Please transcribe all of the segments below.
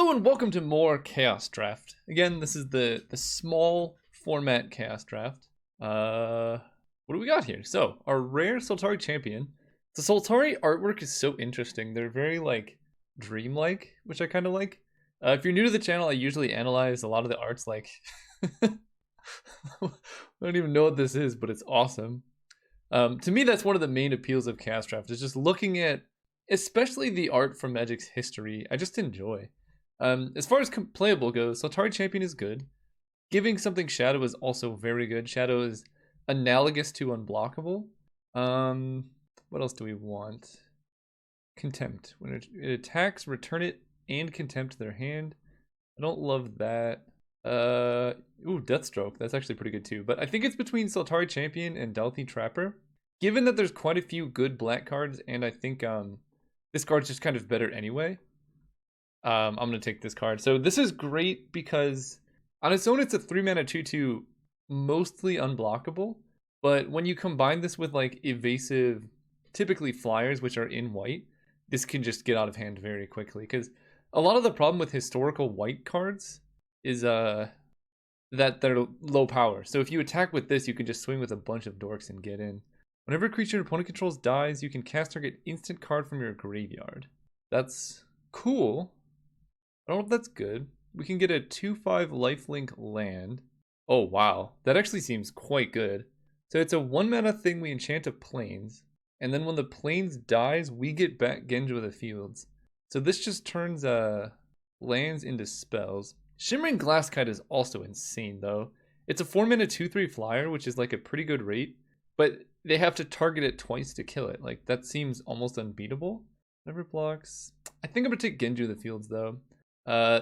Hello and welcome to more Chaos Draft. Again, this is the small format Chaos Draft. What do we got here? So, our rare Sultari champion. The Sultari artwork is so interesting. They're very like dreamlike, which I kind of like. If you're new to the channel, I usually analyze a lot of the arts like I don't even know what this is, but it's awesome. To me, that's one of the main appeals of Chaos Draft, is just looking at especially the art from Magic's history. I just enjoy. As far as playable goes, Sultari Champion is good. Giving something Shadow is also very good. Shadow is analogous to Unblockable. What else do we want? Contempt. When it attacks, return it and Contempt to their hand. I don't love that. Ooh, Deathstroke. That's actually pretty good too. But I think it's between Sultari Champion and Delphi Trapper. Given that there's quite a few good black cards, and I think this card's just kind of better anyway. I'm going to take this card. So this is great because on its own, it's a 3-mana 2/2, mostly unblockable. But when you combine this with like evasive, typically flyers, which are in white, this can just get out of hand very quickly. Because a lot of the problem with historical white cards is that they're low power. So if you attack with this, you can just swing with a bunch of dorks and get in. Whenever a creature your opponent controls dies, you can cast target instant card from your graveyard. That's cool. I don't know if that's good. We can get a 2/5 lifelink land. Oh, wow. That actually seems quite good. So it's a 1-mana thing we enchant to plains. And then when the plains dies, we get back Genja of the Fields. So this just turns lands into spells. Shimmering Glasskite is also insane, though. It's a 4-mana 2/3 flyer, which is like a pretty good rate. But they have to target it twice to kill it. Like, that seems almost unbeatable. Never blocks. I think I'm going to take Genja of the Fields, though.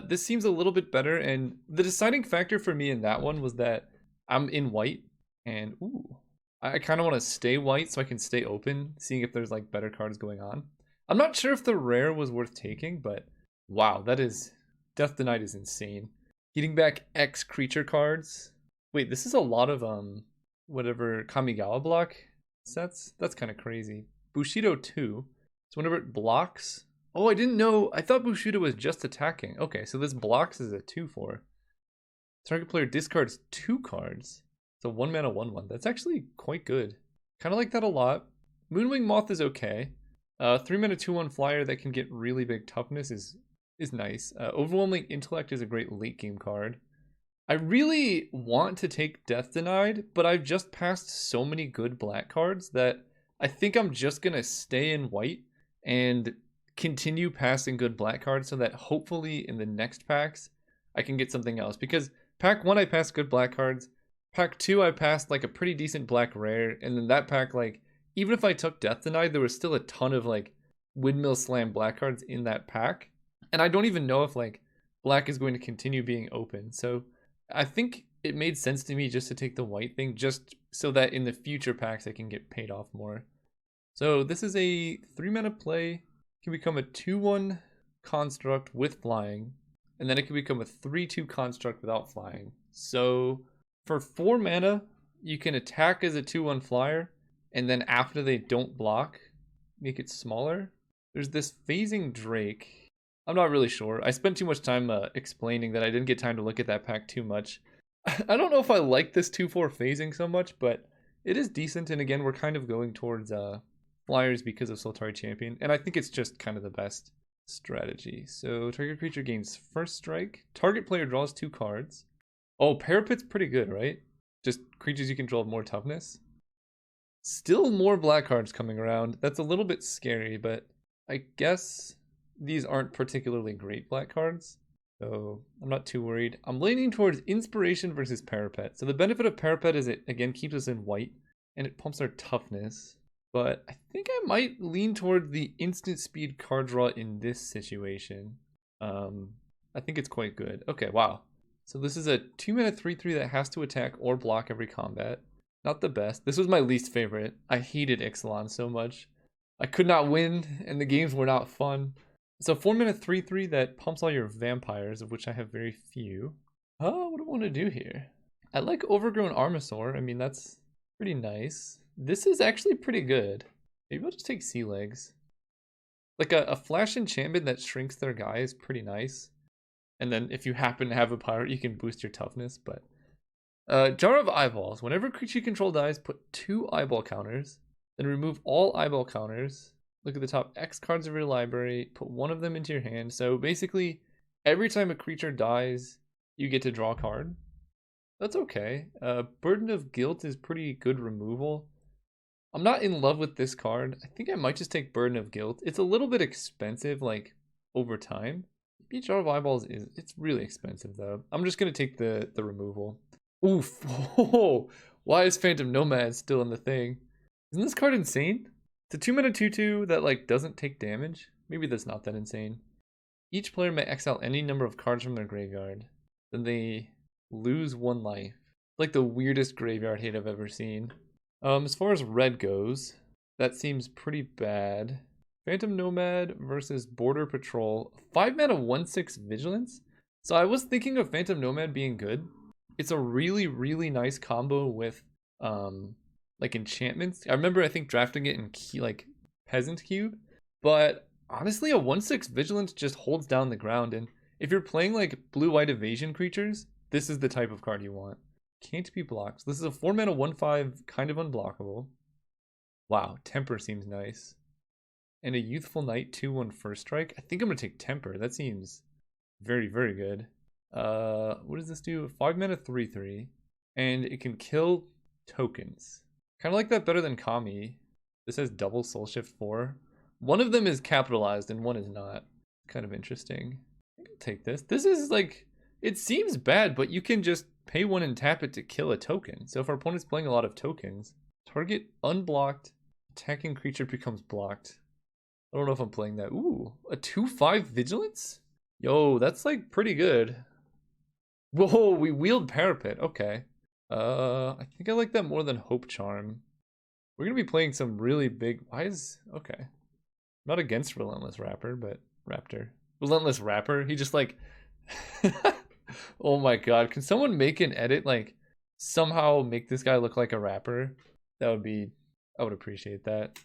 This seems a little bit better, and the deciding factor for me in that one was that I'm in white, and ooh, I kind of want to stay white so I can stay open, seeing if there's like better cards going on. I'm not sure if the rare was worth taking, but wow, that is Death Denied is insane. Getting back X creature cards. Wait, this is a lot of whatever Kamigawa block sets. That's kind of crazy. Bushido 2. So whenever it blocks. Oh, I didn't know. I thought Bushido was just attacking. Okay, so this blocks is a 2/4. Target player discards 2 cards. So 1-mana 1/1. That's actually quite good. Kind of like that a lot. Moonwing Moth is okay. 3-mana 2/1 flyer that can get really big toughness is nice. Overwhelming Intellect is a great late game card. I really want to take Death Denied, but I've just passed so many good black cards that I think I'm just gonna stay in white and continue passing good black cards so that hopefully in the next packs I can get something else. Because pack 1 I passed good black cards, pack 2 I passed like a pretty decent black rare, and then that pack, like, even if I took Death Denied, there was still a ton of like Windmill Slam black cards in that pack, and I don't even know if like black is going to continue being open. So I think it made sense to me just to take the white thing, just so that in the future packs I can get paid off more. So this is a 3-mana play. Can become a 2/1 construct with flying, and then it can become a 3/2 construct without flying. So for 4 mana, you can attack as a 2/1 flyer, and then after they don't block, make it smaller. There's this Phasing Drake. I'm not really sure. I spent too much time explaining that I didn't get time to look at that pack too much. I don't know if I like this 2/4 phasing so much, but it is decent, and again, we're kind of going towards flyers because of Sultari Champion, and I think it's just kind of the best strategy. So target creature gains first strike. Target player draws 2 cards. Oh, Parapet's pretty good, right? Just creatures you control have more toughness. Still more black cards coming around. That's a little bit scary, but I guess these aren't particularly great black cards, so I'm not too worried. I'm leaning towards Inspiration versus Parapet. So the benefit of Parapet is it, again, keeps us in white, and it pumps our toughness. But I think I might lean toward the instant speed card draw in this situation. I think it's quite good. Okay, wow. So this is a 2-mana 3/3 that has to attack or block every combat. Not the best. This was my least favorite. I hated Ixalan so much. I could not win, and the games were not fun. So 4-mana 3/3 that pumps all your vampires, of which I have very few. Oh, what do I want to do here? I like Overgrown Armasaur. I mean, that's pretty nice. This is actually pretty good. Maybe I'll just take Sea Legs. Like a flash enchantment that shrinks their guy is pretty nice. And then if you happen to have a pirate, you can boost your toughness. But Jar of Eyeballs. Whenever creature you control dies, put 2 eyeball counters. Then remove all eyeball counters. Look at the top X cards of your library. Put 1 of them into your hand. So basically, every time a creature dies, you get to draw a card. That's okay. Burden of Guilt is pretty good removal. I'm not in love with this card. I think I might just take Burden of Guilt. It's a little bit expensive, like, over time. Maybe Jar of Eyeballs it's really expensive, though. I'm just going to take the removal. Oof. Oh, why is Phantom Nomad still in the thing? Isn't this card insane? It's a 2-mana 2/2 that, like, doesn't take damage. Maybe that's not that insane. Each player may exile any number of cards from their graveyard. Then they lose 1 life. Like the weirdest graveyard hate I've ever seen. As far as red goes, that seems pretty bad. Phantom Nomad versus Border Patrol. 5-mana 1/6 Vigilance? So I was thinking of Phantom Nomad being good. It's a really, really nice combo with like enchantments. I remember I think drafting it in like Peasant Cube. But honestly, a 1/6 Vigilance just holds down the ground. And if you're playing like blue-white evasion creatures, this is the type of card you want. Can't be blocked. This is a 4-mana 1/5, kind of unblockable. Wow, Temper seems nice. And a Youthful Knight 2/1 first strike. I think I'm gonna take Temper. That seems very, very good. What does this do? 5-mana 3/3, and it can kill tokens. Kind of like that better than Kami. This has double Soul Shift 4. One of them is capitalized and one is not. Kind of interesting. I can take this. This is like, it seems bad, but you can just pay 1 and tap it to kill a token. So if our opponent's playing a lot of tokens, target unblocked attacking creature becomes blocked. I don't know if I'm playing that. Ooh, a 2/5 Vigilance? Yo, that's like pretty good. Whoa, we wield Parapet. Okay. I think I like that more than Hope Charm. We're gonna be playing some really big. Okay. I'm not against Relentless Rapper, but Raptor. Relentless Rapper. He just like. Oh my god! Can someone make an edit like somehow make this guy look like a rapper? That would be. I would appreciate that.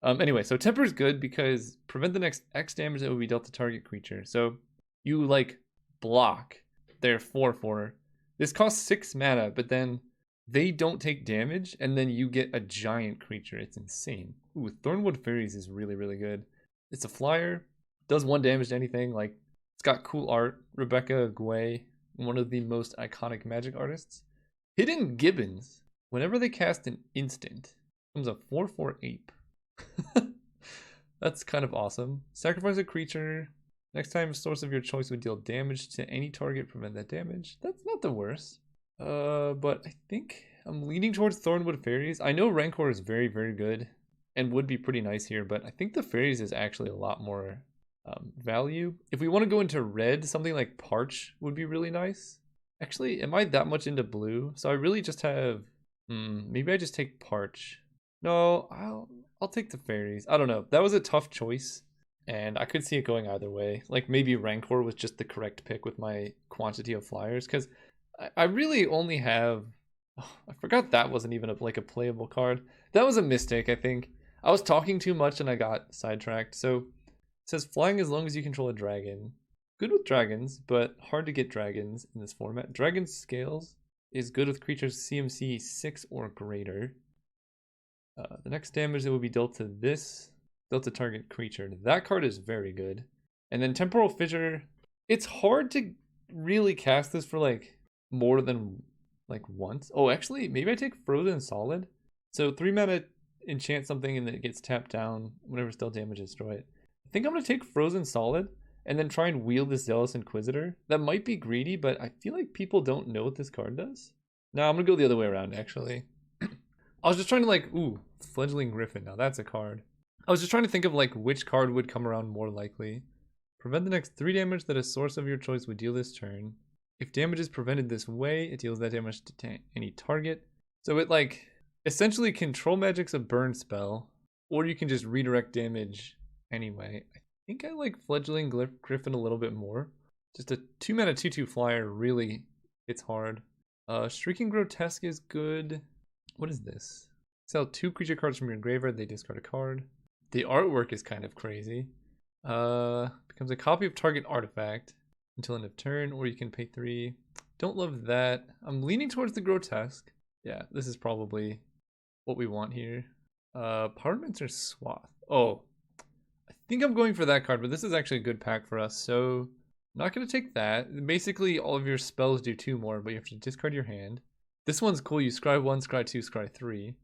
Anyway, so Temper is good because prevent the next X damage that will be dealt to target creature. So you like block their 4/4. This costs 6 mana, but then they don't take damage, and then you get a giant creature. It's insane. Ooh, Thornwood Fairies is really, really good. It's a flyer, does 1 damage to anything. Like, it's got cool art. Rebecca Guay, one of the most iconic Magic artists. Hidden Gibbons. Whenever they cast an instant, comes a 4/4 ape. That's kind of awesome. Sacrifice a creature. Next time, a source of your choice would deal damage to any target, prevent that damage. That's not the worst. But I think I'm leaning towards Thornwood Fairies. I know Rancor is very, very good and would be pretty nice here, but I think the Fairies is actually a lot more value. If we want to go into red, something like Parch would be really nice. Actually, am I that much into blue? So I really just have... maybe I just take Parch. No, I'll take the Fairies. I don't know. That was a tough choice. And I could see it going either way. Like maybe Rancor was just the correct pick with my quantity of flyers. Because I really only have... Oh, I forgot that wasn't even like a playable card. That was a mistake, I think. I was talking too much and I got sidetracked. So it says flying as long as you control a dragon. Good with dragons, but hard to get dragons in this format. Dragon Scales is good with creatures CMC 6 or greater. The next damage that will be dealt to this... dealt to target creature. That card is very good. And then Temporal Fissure. It's hard to really cast this for like more than like once. Oh, actually, maybe I take Frozen Solid. So 3 mana enchant something and then it gets tapped down whenever still damage is destroyed. I think I'm going to take Frozen Solid and then try and wield this Zealous Inquisitor. That might be greedy, but I feel like people don't know what this card does. No, I'm going to go the other way around, actually. I was just trying to like, ooh, Fledgling Griffin. Now that's a card. I was just trying to think of like which card would come around more likely. Prevent the next 3 damage that a source of your choice would deal this turn. If damage is prevented this way, it deals that damage to any target. So it like essentially control magic's a burn spell, or you can just redirect damage anyway. I think I like Fledgling Griffin a little bit more. Just a 2 mana 2/2 flyer really hits hard. Shrieking Grotesque is good. What is this? Sell 2 creature cards from your graveyard, they discard a card. The artwork is kind of crazy. Becomes a copy of target artifact. until end of turn, or you can pay 3. Don't love that. I'm leaning towards the grotesque. Yeah, this is probably what we want here. Parliamentary Swath. Oh, I think I'm going for that card, but this is actually a good pack for us, so I'm not going to take that. Basically, all of your spells do 2 more, but you have to discard your hand. This one's cool. You scry 1, scry 2, scry 3.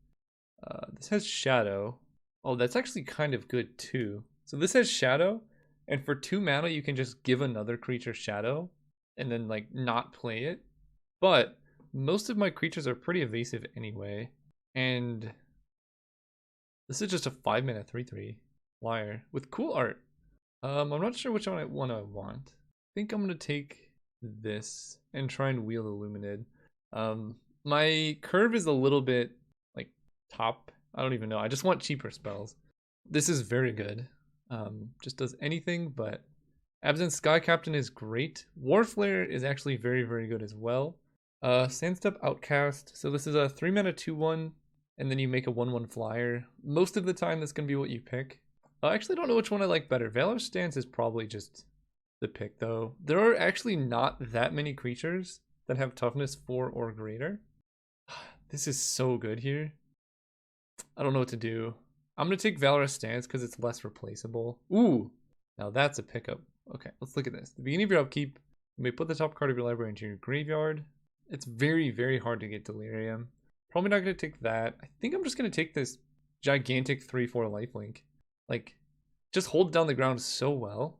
This has Shadow. Oh, that's actually kind of good too. So this has Shadow, and for 2 mana, you can just give another creature Shadow, and then like not play it. But most of my creatures are pretty evasive anyway, and this is just a 5-mana 3/3 flyer with cool art. I'm not sure which one I want. I think I'm gonna take this and try and wheel Illuminate. My curve is a little bit like top. I don't even know. I just want cheaper spells. This is very good. Just does anything, but Absent Sky Captain is great. Warflare is actually very, very good as well. Sandstep Outcast. So this is a 3-mana 2/1, and then you make a 1/1 flyer. Most of the time, that's gonna be what you pick. I actually don't know which one I like better. Valor's Stance is probably just the pick, though. There are actually not that many creatures that have toughness 4 or greater. This is so good here. I don't know what to do. I'm gonna take Valorous Stance because it's less replaceable. Ooh, now that's a pickup. Okay, let's look at this. The beginning of your upkeep, you may put the top card of your library into your graveyard. It's very, very hard to get Delirium. Probably not gonna take that. I think I'm just gonna take this gigantic 3/4 lifelink. Like, just hold down the ground so well.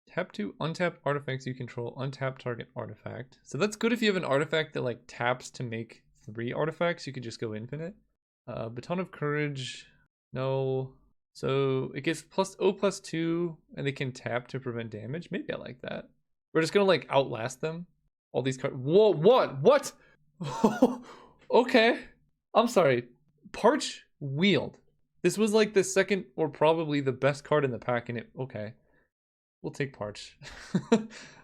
Tap 2 untap artifacts you control, untap target artifact. So that's good if you have an artifact that like taps to make 3 artifacts. You could just go infinite. Baton of Courage, no. So it gets +2, and they can tap to prevent damage. Maybe I like that. We're just gonna like outlast them. All these cards. Whoa, what? Okay. I'm sorry. Parch Wield. This was like the second or probably the best card in the pack, and it, okay. We'll take Parch.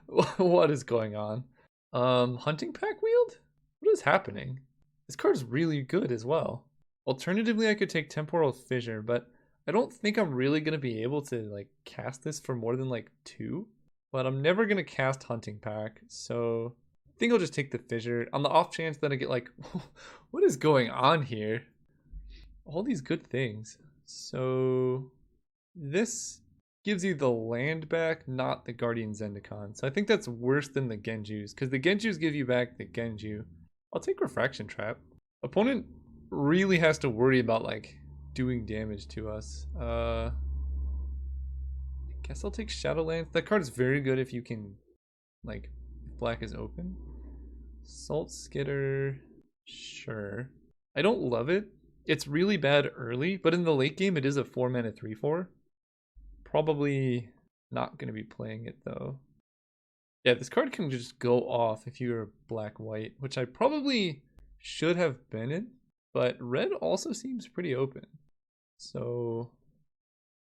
What is going on? Hunting Pack Wield? What is happening? This card's really good as well. Alternatively, I could take Temporal Fissure, but I don't think I'm really going to be able to like cast this for more than like 2. But I'm never going to cast Hunting Pack, so I think I'll just take the Fissure. On the off chance that I get like, what is going on here? All these good things. So this gives you the land back, not the Guardian Zendikon. So I think that's worse than the Genjus, because the Genjus give you back the Genju. I'll take Refraction Trap. Opponent really has to worry about like doing damage to us. I guess I'll take Shadowlands. That card is very good if you can, like, if black is open. Salt Skitter, sure. I don't love it. It's really bad early, but in the late game it is a 4-mana 3/4. Probably not going to be playing it though. Yeah, this card can just go off if you're black-white, which I probably should have been in, but red also seems pretty open. So,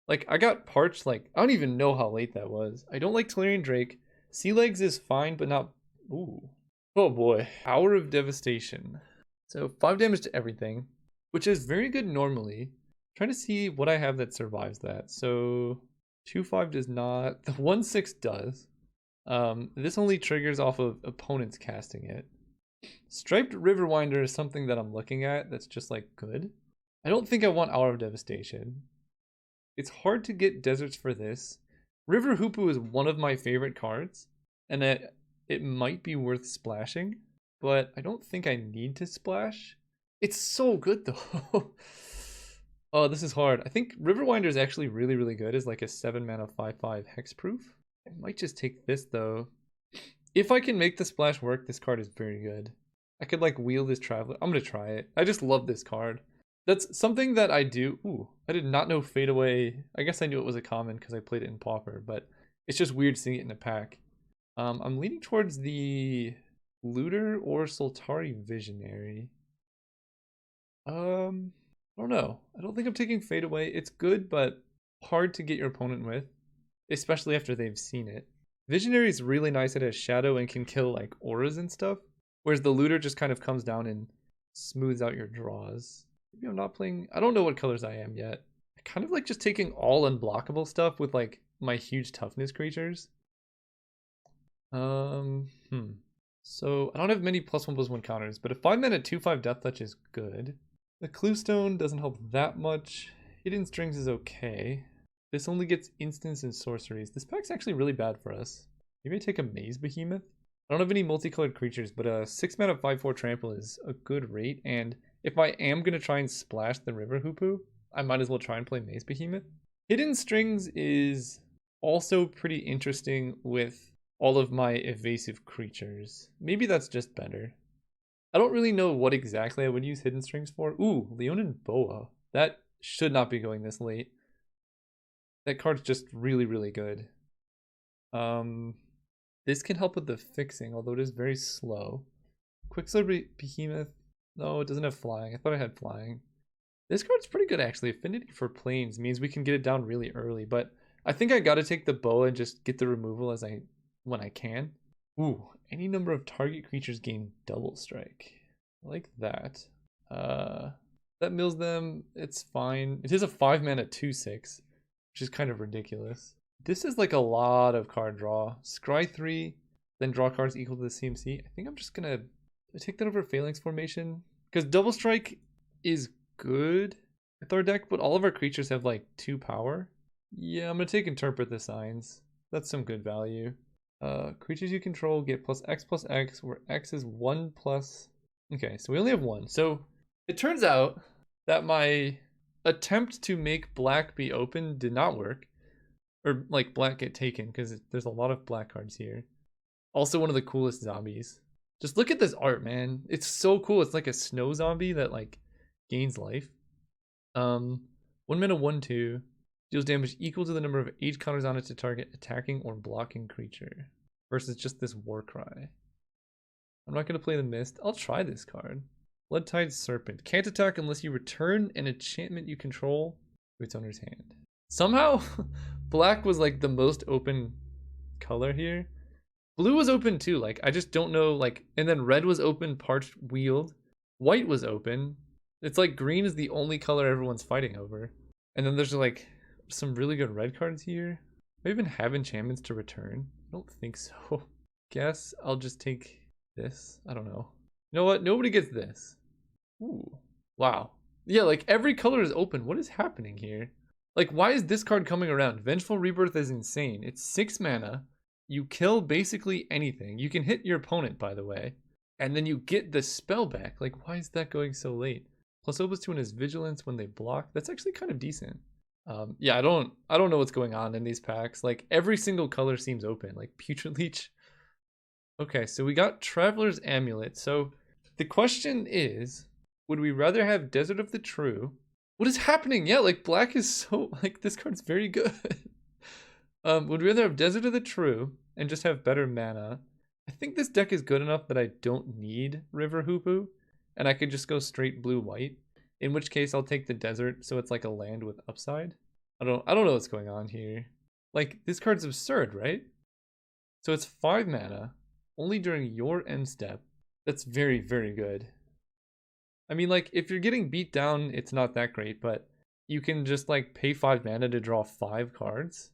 like, I got Parched, like, I don't even know how late that was. I don't like Tolarian Drake. Sea Legs is fine, but not, ooh. Oh boy, Hour of Devastation. So 5 damage to everything, which is very good normally. Trying to see what I have that survives that. So 2/5 does not. The 1/6 does. This only triggers off of opponents casting it. Striped Riverwinder is something that I'm looking at that's just like good. I don't think I want Hour of Devastation. It's hard to get deserts for this. River Hoopu is one of my favorite cards, and it might be worth splashing, but I don't think I need to splash. It's so good though. Oh, this is hard. I think Riverwinder is actually really, really good as like a 7-mana 5/5 hexproof. I might just take this though. If I can make the splash work, this card is very good. I could like wheel this Traveler. I'm gonna try it. I just love this card. That's something that I do. Ooh, I did not know Fade Away. I guess I knew it was a common because I played it in Pauper, but it's just weird seeing it in a pack. I'm leaning towards the Looter or Soltari Visionary. I don't know. I don't think I'm taking Fade Away. It's good, but hard to get your opponent with, especially after they've seen it. Visionary is really nice. It has shadow and can kill like auras and stuff, whereas the Looter just kind of comes down and smooths out your draws. Maybe I'm not playing. I don't know what colors I am yet. I kind of like just taking all unblockable stuff with like my huge toughness creatures. So I don't have many +1/+1 counters, but a 5-mana 2/5 Death Touch is good. The Cluestone doesn't help that much. Hidden Strings is okay. This only gets instants and sorceries. This pack's actually really bad for us. Maybe I take a Maze Behemoth? I don't have any multicolored creatures, but a 6-mana 5/4 trample is a good rate, and if I am going to try and splash the River Hoopoe, I might as well try and play Maze Behemoth. Hidden Strings is also pretty interesting with all of my evasive creatures. Maybe that's just better. I don't really know what exactly I would use Hidden Strings for. Ooh, Leonin Boa. That should not be going this late. That card's just really, really good. This can help with the fixing, although it is very slow. Quicksilver Behemoth. No, it doesn't have flying. I thought I had flying. This card's pretty good, actually. Affinity for Plains means we can get it down really early, but I think I gotta take the Boa and just get the removal when I can. Ooh, any number of target creatures gain double strike. I like that. That mills them. It's fine. It is a 5-mana 2/6, which is kind of ridiculous. This is like a lot of card draw. Scry 3, then draw cards equal to the CMC. I think I'm just gonna take that over Phalanx Formation, because double strike is good with our deck, but all of our creatures have like 2 power. Yeah, I'm gonna take Interpret the Signs. That's some good value. Creatures you control get +X/+X, where X is 1+. Okay, so we only have 1. So it turns out that my attempt to make black be open did not work. Or like black get taken, because there's a lot of black cards here. Also one of the coolest zombies. Just look at this art, man. It's so cool. It's like a snow zombie that like gains life. 1 mana 1/2. Deals damage equal to the number of H counters on it to target attacking or blocking creature. Versus just this Warcry. I'm not going to play the Mist. I'll try this card. Bloodtide Serpent. Can't attack unless you return an enchantment you control to its owner's hand. Somehow, black was like the most open color here. Blue was open too. Like, I just don't know. Like, and then red was open, Parched Wield. White was open. It's like green is the only color everyone's fighting over. And then there's like some really good red cards here. Do I even have enchantments to return? I don't think so. Guess I'll just take this. I don't know. You know what? Nobody gets this. Ooh. Wow. Yeah, like every color is open. What is happening here? Like, why is this card coming around? Vengeful Rebirth is insane. It's 6 mana. You kill basically anything. You can hit your opponent, by the way. And then you get the spell back. Like, why is that going so late? Plus +2 is Vigilance when they block. That's actually kind of decent. Yeah, I don't know what's going on in these packs. Like, every single color seems open. Like, Putrid Leech. Okay, so we got Traveler's Amulet. So the question is, would we rather have Desert of the True? What is happening? Yeah, like black is so, like this card's very good. Would we rather have Desert of the True and just have better mana? I think this deck is good enough that I don't need River Hoopoe and I could just go straight blue-white. In which case I'll take the desert so it's like a land with upside. I don't know what's going on here. Like, this card's absurd, right? So it's 5 mana only during your end step. That's very, very good. I mean, like, if you're getting beat down, it's not that great, but you can just, like, pay 5 mana to draw 5 cards.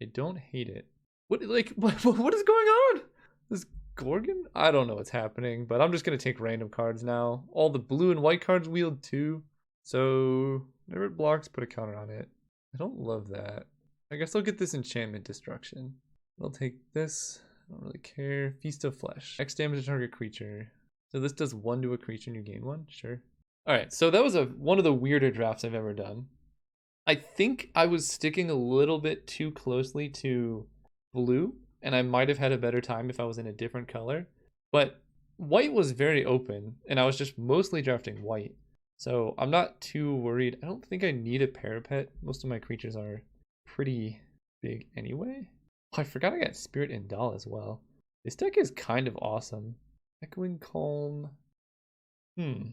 I don't hate it. What is going on? This Gorgon? I don't know what's happening, but I'm just going to take random cards now. All the blue and white cards wield too. So, whenever it blocks, put a counter on it. I don't love that. I guess I'll get this Enchantment Destruction. I'll take this. I don't really care. Feast of Flesh. X damage to target creature. So this does 1 to a creature and you gain 1? Sure. Alright, so that was one of the weirder drafts I've ever done. I think I was sticking a little bit too closely to blue, and I might have had a better time if I was in a different color. But white was very open, and I was just mostly drafting white. So I'm not too worried. I don't think I need a parapet. Most of my creatures are pretty big anyway. Oh, I forgot I got Spirit Indal as well. This deck is kind of awesome. Echoing Calm. I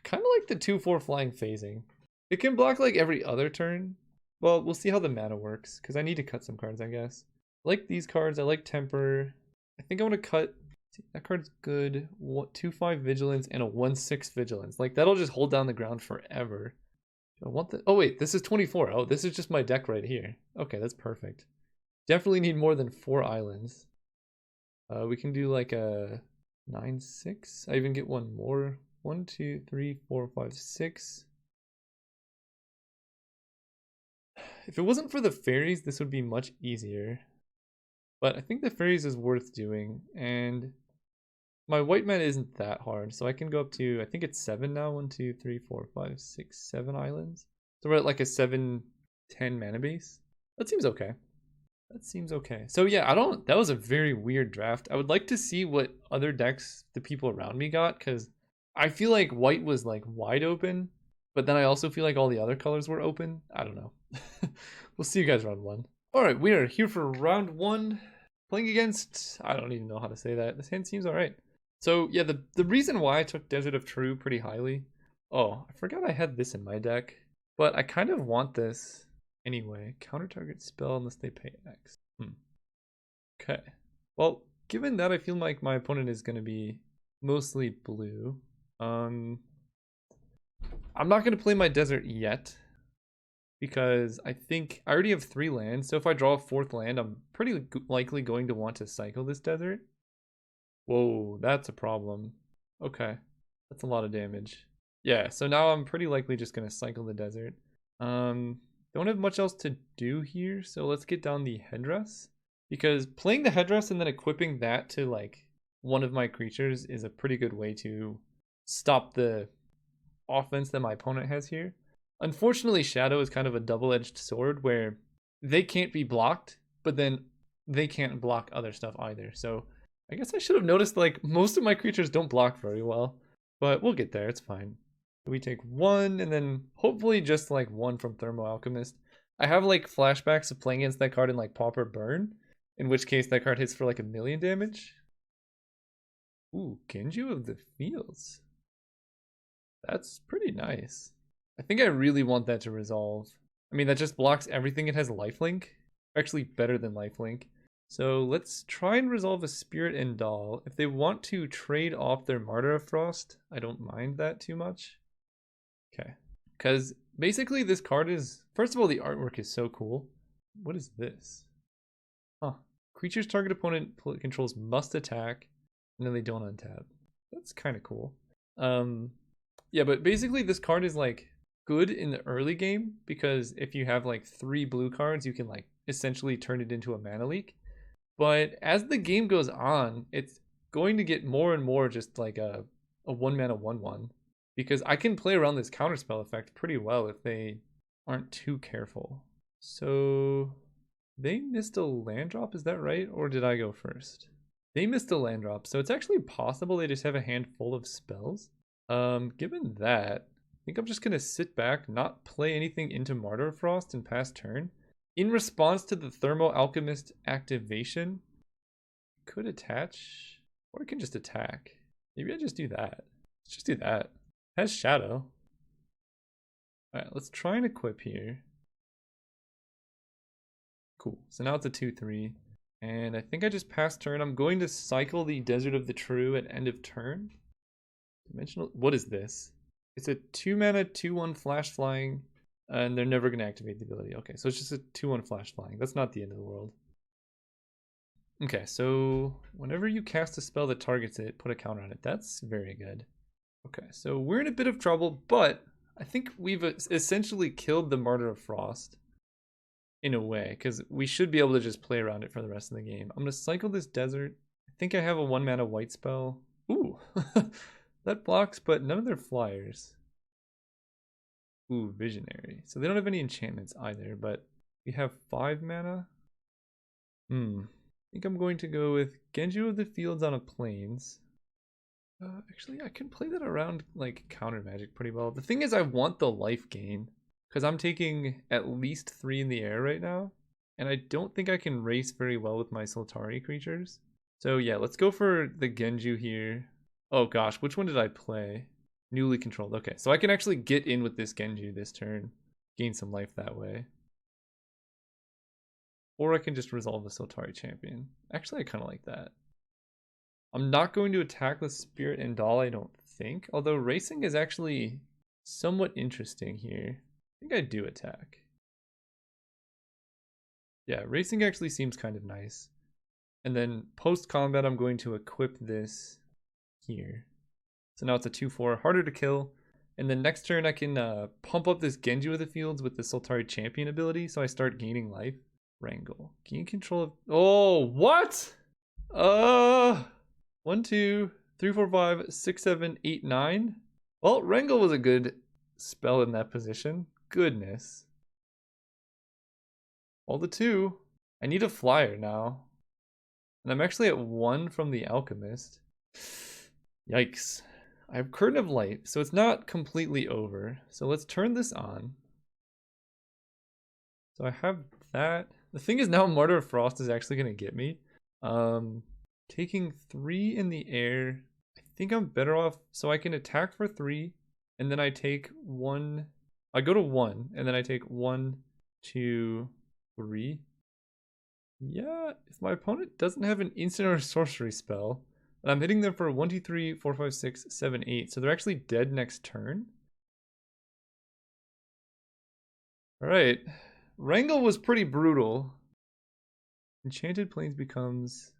kind of like the 2/4 flying phasing. It can block like every other turn. Well, we'll see how the mana works, because I need to cut some cards, I guess. I like these cards. I like Temper. I think I want to cut. See, that card's good. 2/5 Vigilance and a 1/6 Vigilance. Like, that'll just hold down the ground forever. I want the, oh wait, this is 24. Oh, this is just my deck right here. Okay, that's perfect. Definitely need more than 4 islands. We can do like a 9-6. I even get one more. 1, 2, 3, 4, 5, 6. If it wasn't for the fairies, this would be much easier. But I think the fairies is worth doing, and my white mana isn't that hard, so I can go up to, I think it's 7 now. 1, 2, 3, 4, 5, 6, 7 islands. So we're at like a 7-10 mana base. That seems okay. That seems okay. So yeah, that was a very weird draft. I would like to see what other decks the people around me got, because I feel like white was like wide open, but then I also feel like all the other colors were open. I don't know. We'll see you guys round 1. All right, we are here for round 1, playing against, I don't even know how to say that. This hand seems all right. So yeah, the reason why I took Desert of True pretty highly. Oh, I forgot I had this in my deck, but I kind of want this anyway. Counter target spell unless they pay X. Okay. Well, given that I feel like my opponent is going to be mostly blue, I'm not going to play my desert yet, because I think I already have 3 lands, so if I draw a 4th land, I'm pretty likely going to want to cycle this desert. Whoa, that's a problem. Okay, that's a lot of damage. Yeah, so now I'm pretty likely just going to cycle the desert. Don't have much else to do here, so let's get down the headdress. Because playing the headdress and then equipping that to like one of my creatures is a pretty good way to stop the offense that my opponent has here. Unfortunately, Shadow is kind of a double-edged sword where they can't be blocked, but then they can't block other stuff either. So I guess I should have noticed like most of my creatures don't block very well, but we'll get there. It's fine. We take 1 and then hopefully just like 1 from Thermo Alchemist. I have like flashbacks of playing against that card in like Pauper Burn, in which case that card hits for like 1,000,000 damage. Ooh, Genju of the Fields. That's pretty nice. I think I really want that to resolve. I mean, that just blocks everything. It has lifelink. Actually better than lifelink. So let's try and resolve a Spirit and Doll. If they want to trade off their Martyr of Frost, I don't mind that too much. Okay. Because basically this card is, first of all, the artwork is so cool. What is this? Huh. Creatures target opponent controls must attack, and then they don't untap. That's kind of cool. Yeah, but basically this card is like good in the early game, because if you have like 3 blue cards, you can like essentially turn it into a mana leak. But as the game goes on, it's going to get more and more just like a 1 mana 1/1, because I can play around this counterspell effect pretty well if they aren't too careful. So they missed a land drop, is that right? Or did I go first? They missed a land drop, so it's actually possible they just have a hand full of spells. Given that, I think I'm just gonna sit back, not play anything into Martyr Frost and pass turn. In response to the Thermo Alchemist activation, could attach, or I can just attack. Maybe I just do that. Let's just do that. It has Shadow. Alright, let's try and equip here. Cool. So now it's a 2/3. And I think I just passed turn. I'm going to cycle the Desert of the True at end of turn. Dimensional. What is this? It's a 2 mana 2/1 flash flying, and they're never going to activate the ability. Okay, so it's just a 2/1 flash flying. That's not the end of the world. Okay, so whenever you cast a spell that targets it, put a counter on it. That's very good. Okay, so we're in a bit of trouble, but I think we've essentially killed the Martyr of Frost in a way, because we should be able to just play around it for the rest of the game. I'm going to cycle this desert. I think I have a 1 mana white spell. Ooh, that blocks, but none of their flyers. Ooh, Visionary. So they don't have any enchantments either, but we have 5 mana. I think I'm going to go with Genju of the Fields on a Plains. Actually, I can play that around like counter magic pretty well. The thing is, I want the life gain, because I'm taking at least 3 in the air right now, and I don't think I can race very well with my Sultari creatures. So yeah, let's go for the Genju here. Oh gosh, which one did I play? Newly controlled. Okay, so I can actually get in with this Genju this turn, gain some life that way. Or I can just resolve the Sultari champion. Actually, I kind of like that. I'm not going to attack with Spirit and Doll, I don't think. Although racing is actually somewhat interesting here. think I do attack. Yeah, racing actually seems kind of nice. And then post-combat, I'm going to equip this here. So now it's a 2-4, harder to kill. And then next turn, I can pump up this Genji of the fields with the Sultari Champion ability, so I start gaining life. Wrangle. Gain control of... Oh, what? 1, 2, 3, 4, 5, 6, 7, 8, 9. Well, Wrangle was a good spell in that position. Goodness. All the 2. I need a flyer now. And I'm actually at 1 from the Alchemist. Yikes. I have Curtain of Light, so it's not completely over. So let's turn this on. So I have that. The thing is now Martyr of Frost is actually going to get me. Taking 3 in the air. I think I'm better off. So I can attack for 3. And then I take 1. I go to 1. And then I take 1, 2, 3. Yeah, if my opponent doesn't have an instant or a sorcery spell, and I'm hitting them for 1, 2, 3, 4, 5, 6, 7, 8. So they're actually dead next turn. Alright. Wrangle was pretty brutal. Enchanted Plains becomes...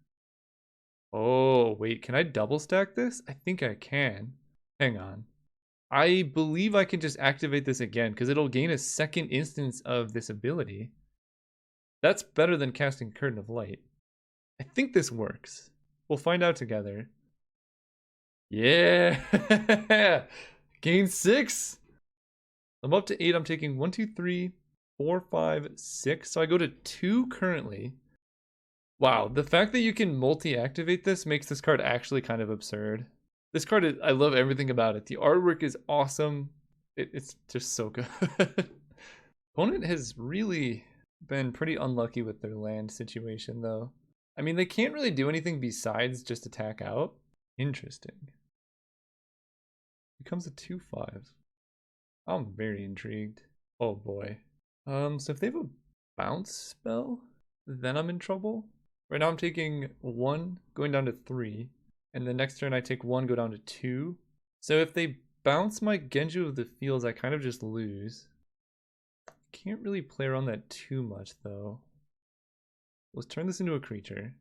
Oh, wait. Can I double stack this? I think I can. Hang on. I believe I can just activate this again because it'll gain a second instance of this ability. That's better than casting Curtain of Light. I think this works. We'll find out together. Yeah! Gain 6! I'm up to 8. I'm taking 1, 2, 3, 4, 5, 6. So I go to 2 currently. Wow, the fact that you can multi-activate this makes this card actually kind of absurd. This card, is, I love everything about it. The artwork is awesome. It's just so good. Opponent has really been pretty unlucky with their land situation, though. I mean, they can't really do anything besides just attack out. Interesting. Becomes a 2-5. I'm very intrigued. Oh boy. So if they have a bounce spell, then I'm in trouble. Right now I'm taking 1, going down to 3. And the next turn I take 1, go down to 2. So if they bounce my Genji of the Fields, I kind of just lose. Can't really play around that too much though. Let's turn this into a creature.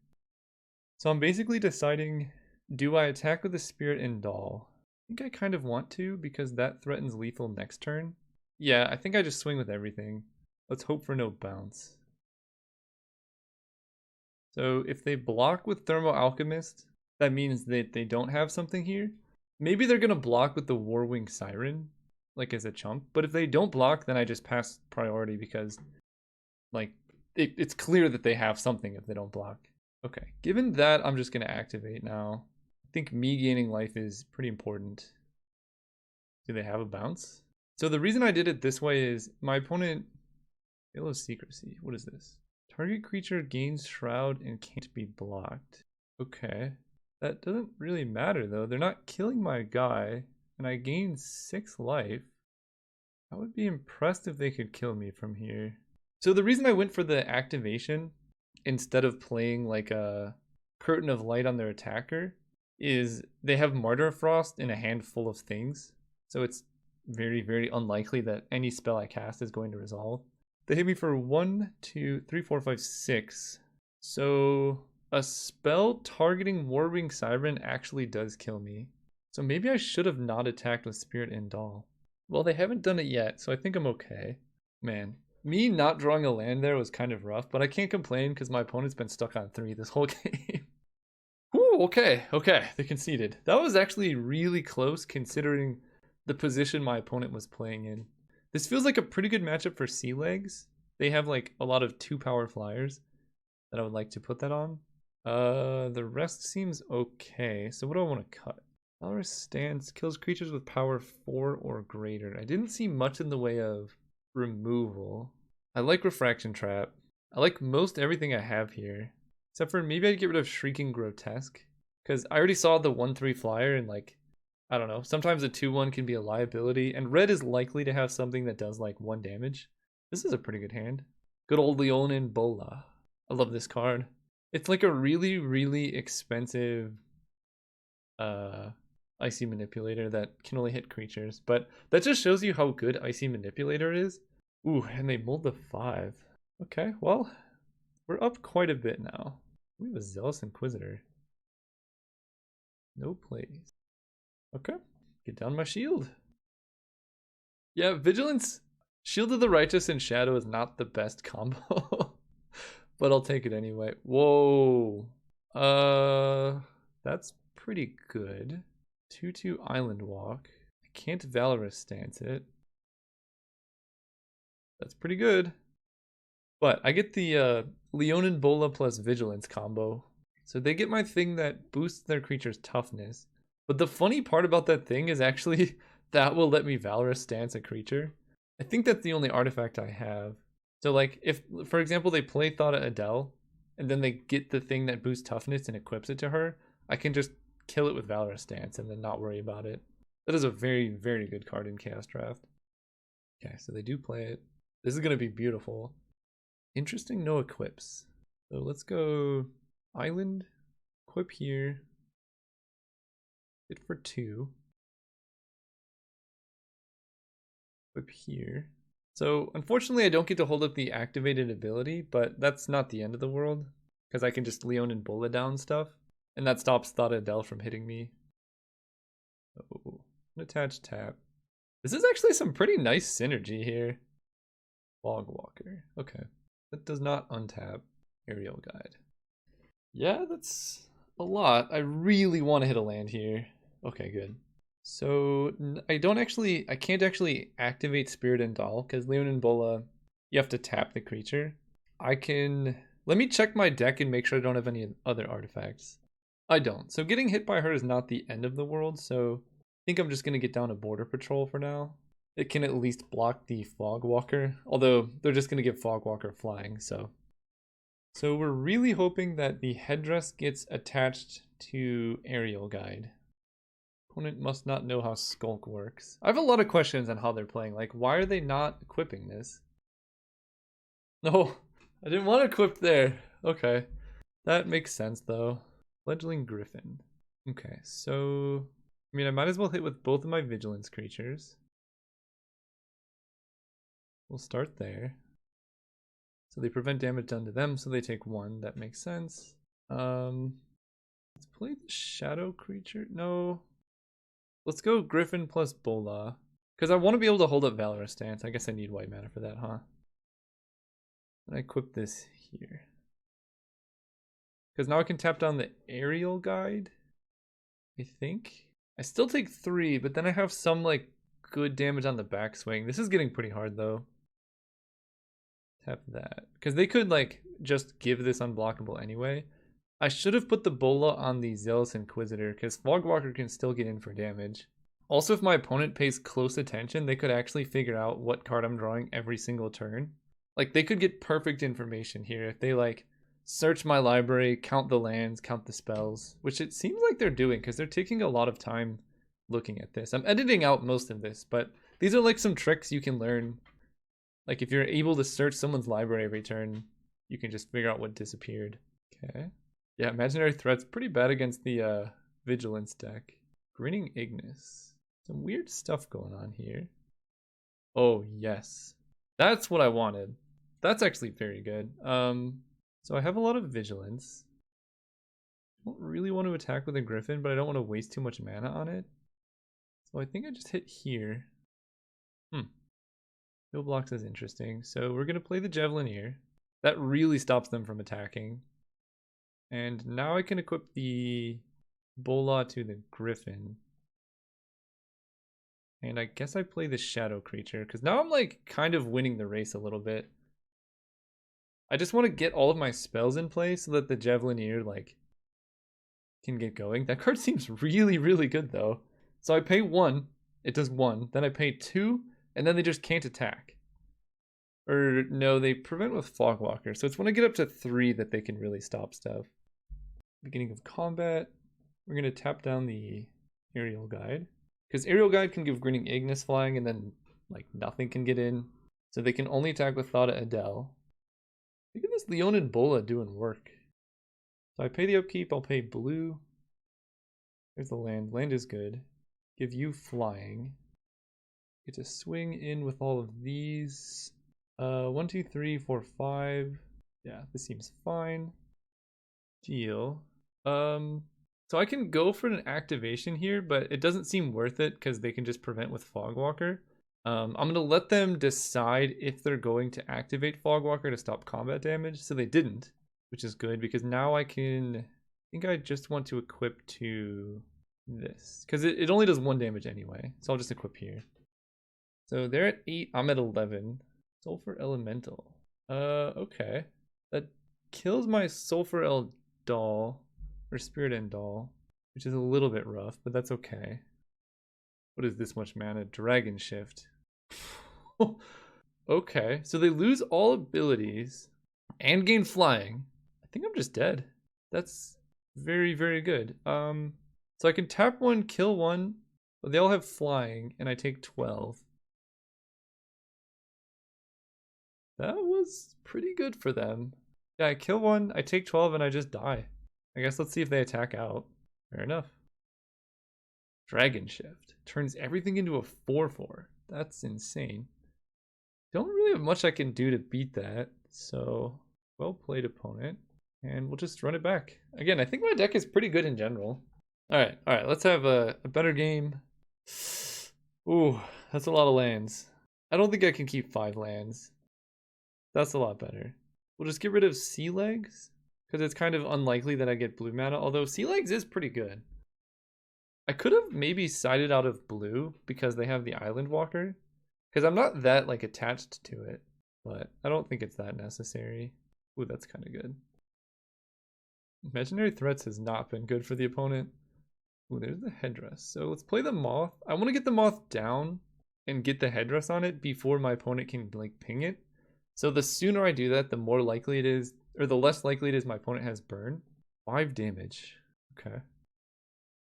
So I'm basically deciding, do I attack with the Spirit and Doll? I think I kind of want to because that threatens lethal next turn. Yeah, I think I just swing with everything. Let's hope for no bounce. So if they block with Thermo Alchemist, that means that they don't have something here. Maybe they're going to block with the Warwing Siren, like as a chump. But if they don't block, then I just pass priority because like it's clear that they have something if they don't block. Okay, given that, I'm just going to activate now. I think me gaining life is pretty important. Do they have a bounce? So the reason I did it this way is my opponent... Veil of Secrecy. What is this? Target creature gains Shroud and can't be blocked. Okay. That doesn't really matter though. They're not killing my guy. And I gain 6 life. I would be impressed if they could kill me from here. So the reason I went for the activation instead of playing like a Curtain of Light on their attacker is they have Martyr Frost in a handful of things. So it's very, very unlikely that any spell I cast is going to resolve. They hit me for 1, 2, 3, 4, 5, 6. So a spell targeting Warwing Siren actually does kill me. So maybe I should have not attacked with Spirit and Doll. Well, they haven't done it yet, so I think I'm okay. Man, me not drawing a land there was kind of rough, but I can't complain because my opponent's been stuck on 3 this whole game. Whew, okay, they conceded. That was actually really close considering the position my opponent was playing in. This feels like a pretty good matchup for Sea Legs. They have like a lot of 2-power flyers that I would like to put that on. The rest seems okay. So what do I want to cut? Valorous Stance kills creatures with power 4 or greater. I didn't see much in the way of removal. I like Refraction Trap. I like most everything I have here. Except for maybe I'd get rid of Shrieking Grotesque. Because I already saw the 1/3 flyer and like, I don't know, sometimes a 2/1 can be a liability, and red is likely to have something that does like 1 damage. This is a pretty good hand. Good old Leonin Bola. I love this card. It's like a really, really expensive Icy Manipulator that can only hit creatures, but that just shows you how good Icy Manipulator is. Ooh, and they mulled the 5. Okay, well, we're up quite a bit now. We have a Zealous Inquisitor. No plays. Okay, get down my shield. Yeah, Vigilance, Shield of the Righteous and Shadow is not the best combo. But I'll take it anyway. Whoa. That's pretty good. 2/2 Island Walk. I can't Valorous Stance it. That's pretty good. But I get the Leonin Bola plus Vigilance combo. So they get my thing that boosts their creature's toughness. But the funny part about that thing is actually that will let me Valorous Stance a creature. I think that's the only artifact I have. So like if, for example, they play Thada Adele, and then they get the thing that boosts toughness and equips it to her, I can just kill it with Valorous Stance and then not worry about it. That is a very, very good card in Chaos Draft. Okay, so they do play it. This is going to be beautiful. Interesting, no equips. So let's go Island, equip here, hit for 2. Equip here. So unfortunately I don't get to hold up the activated ability, but that's not the end of the world, because I can just Leon and Bola down stuff, and that stops Thada Adele from hitting me. Oh, attach tap. This is actually some pretty nice synergy here. Fog Walker. Okay. That does not untap Aerial Guide. Yeah, that's a lot. I really want to hit a land here. Okay, good. So I can't actually activate Spirit and Doll because Leon and Bola, you have to tap the creature. Let me check my deck and make sure I don't have any other artifacts. I don't. So getting hit by her is not the end of the world. So I think I'm just going to get down a Border Patrol for now. It can at least block the Fog Walker, although they're just going to give Fog Walker flying, so. So we're really hoping that the headdress gets attached to Aerial Guide. Opponent must not know how Skulk works. I have a lot of questions on how they're playing. Like, why are they not equipping this? No, I didn't want to equip there. Okay. That makes sense, though. Fledgling Griffin. Okay, so... I mean, I might as well hit with both of my Vigilance creatures. We'll start there. So they prevent damage done to them, so they take 1. That makes sense. Let's play the Shadow creature. No. Let's go Griffin plus Bola. Because I want to be able to hold up Valorous Stance. I guess I need white mana for that, huh? And I equip this here. Because now I can tap down the Aerial Guide, I think. I still take 3, but then I have some, like, good damage on the backswing. This is getting pretty hard, though. Tap that. Because they could, like, just give this unblockable anyway. I should have put the Bola on the Zealous Inquisitor, because Fogwalker can still get in for damage. Also, if my opponent pays close attention, they could actually figure out what card I'm drawing every single turn. Like, they could get perfect information here if they, like, search my library, count the lands, count the spells, which it seems like they're doing, because they're taking a lot of time looking at this. I'm editing out most of this, but these are, like, some tricks you can learn. Like, if you're able to search someone's library every turn, you can just figure out what disappeared. Okay. Yeah, Imaginary Threat's pretty bad against the Vigilance deck. Grinning Ignis. Some weird stuff going on here. Oh, yes. That's what I wanted. That's actually very good. So I have a lot of Vigilance. I don't really want to attack with a Griffin, but I don't want to waste too much mana on it. So I think I just hit here. No blocks is interesting. So we're going to play the Javelineer. That really stops them from attacking. And now I can equip the Bola to the Griffin. And I guess I play the Shadow creature, because now I'm like kind of winning the race a little bit. I just want to get all of my spells in place so that the Javelineer like can get going. That card seems really, really good though. So I pay 1, it does 1, then I pay 2, and then they just can't attack. Or no, they prevent with Fogwalker. So it's when I get up to 3 that they can really stop stuff. Beginning of combat, we're going to tap down the Aerial Guide. Because Aerial Guide can give Grinning Ignis flying and then like nothing can get in. So they can only attack with Thada Adele. Look at this Leon and Bola doing work. So I pay the upkeep, I'll pay blue. There's the land. Land is good. Give you flying. Get to swing in with all of these. 1, 2, 3, 4, 5. Yeah, this seems fine. Deal. So I can go for an activation here, but it doesn't seem worth it because they can just prevent with Fogwalker. I'm gonna let them decide if they're going to activate Fogwalker to stop combat damage. So they didn't, which is good because now I think I just want to equip to this because it only does 1 damage anyway. So I'll just equip here. So they're at 8, I'm at 11. Sulfur Elemental. Okay. That kills my Sulfur Doll or Spirit End Doll, which is a little bit rough, but that's okay. What is this much mana? Dragon Shift. Okay, so they lose all abilities and gain flying. I think I'm just dead. That's very, very good. So I can tap 1, kill 1, but they all have flying, and I take 12. That was pretty good for them. Yeah, I kill 1, I take 12, and I just die. I guess let's see if they attack out. Fair enough. Dragon Shift. Turns everything into a 4/4. That's insane. Don't really have much I can do to beat that. So, well played, opponent. And we'll just run it back. Again, I think my deck is pretty good in general. Alright, let's have a better game. Ooh, that's a lot of lands. I don't think I can keep 5 lands. That's a lot better. We'll just get rid of Sea Legs, because it's kind of unlikely that I get blue mana, although Sea Legs is pretty good. I could have maybe sided out of blue because they have the Island Walker, because I'm not that like attached to it, but I don't think it's that necessary. Ooh, that's kind of good. Imaginary Threats has not been good for the opponent. Ooh, there's the Headdress. So let's play the Moth. I want to get the Moth down and get the Headdress on it before my opponent can like ping it. So the sooner I do that, the more likely it is, or the less likely it is my opponent has burn. 5 damage. Okay.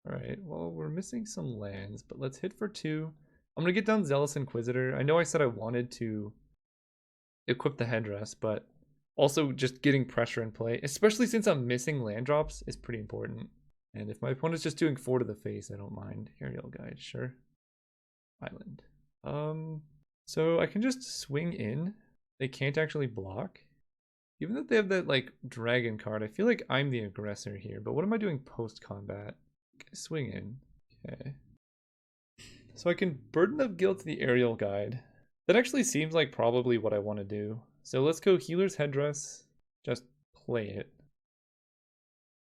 Alright, well, we're missing some lands, but let's hit for 2. I'm going to get down Zealous Inquisitor. I know I said I wanted to equip the Headdress, but also just getting pressure in play, especially since I'm missing land drops, is pretty important. And if my opponent's just doing 4 to the face, I don't mind. Aerial Guide, sure. Island. So I can just swing in. They can't actually block. Even though they have that like dragon card, I feel like I'm the aggressor here. But what am I doing post-combat? Swing in. Okay. So I can Burden of Guilt the Aerial Guide. That actually seems like probably what I want to do. So let's go Healer's Headdress. Just play it.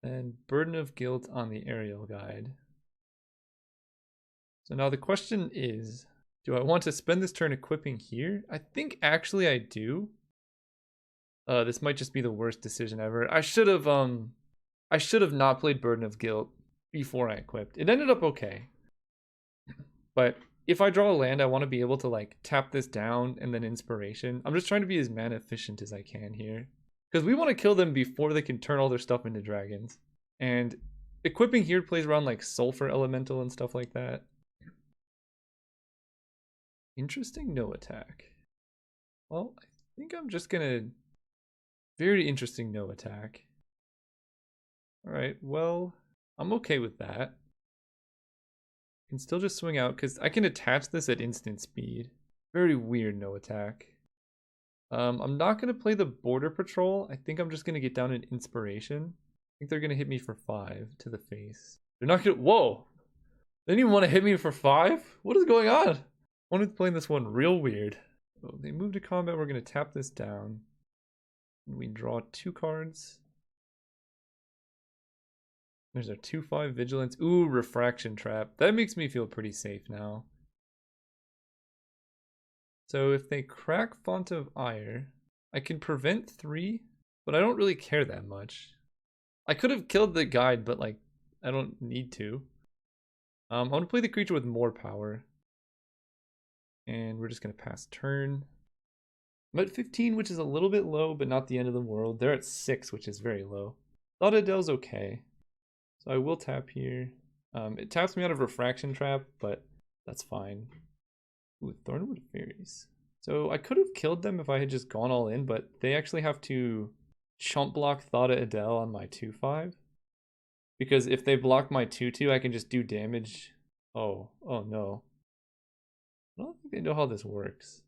And Burden of Guilt on the Aerial Guide. So now the question is, do I want to spend this turn equipping here? I think actually I do. This might just be the worst decision ever. I should have not played Burden of Guilt before I equipped. It ended up okay. But if I draw a land, I want to be able to like tap this down and then Inspiration. I'm just trying to be as mana efficient as I can here. Because we want to kill them before they can turn all their stuff into dragons. And equipping here plays around like Sulfur Elemental and stuff like that. Interesting no attack. Well, I think I'm just gonna... Very interesting no attack. Alright, well, I'm okay with that. I can still just swing out because I can attach this at instant speed. Very weird no attack. I'm not gonna play the Border Patrol. I think I'm just gonna get down an Inspiration. I think they're gonna hit me for 5 to the face. They're not gonna... Whoa! They didn't even want to hit me for 5? What is going on? One is playing this one real weird. So they move to combat. We're going to tap this down. And we draw 2 cards. There's our 2/5 Vigilance. Ooh, Refraction Trap. That makes me feel pretty safe now. So if they crack Font of Ire, I can prevent 3, but I don't really care that much. I could have killed the guide, but like, I don't need to. I'm going to play the creature with more power. And we're just going to pass turn. I'm at 15, which is a little bit low, but not the end of the world. They're at 6, which is very low. Thought Adele's okay. So I will tap here. It taps me out of Refraction Trap, but that's fine. Ooh, Thornwood Fairies. So I could have killed them if I had just gone all in, but they actually have to chump block Thought Adele on my 2/5. Because if they block my 2/2, I can just do damage. Oh no. I don't think they know how this works.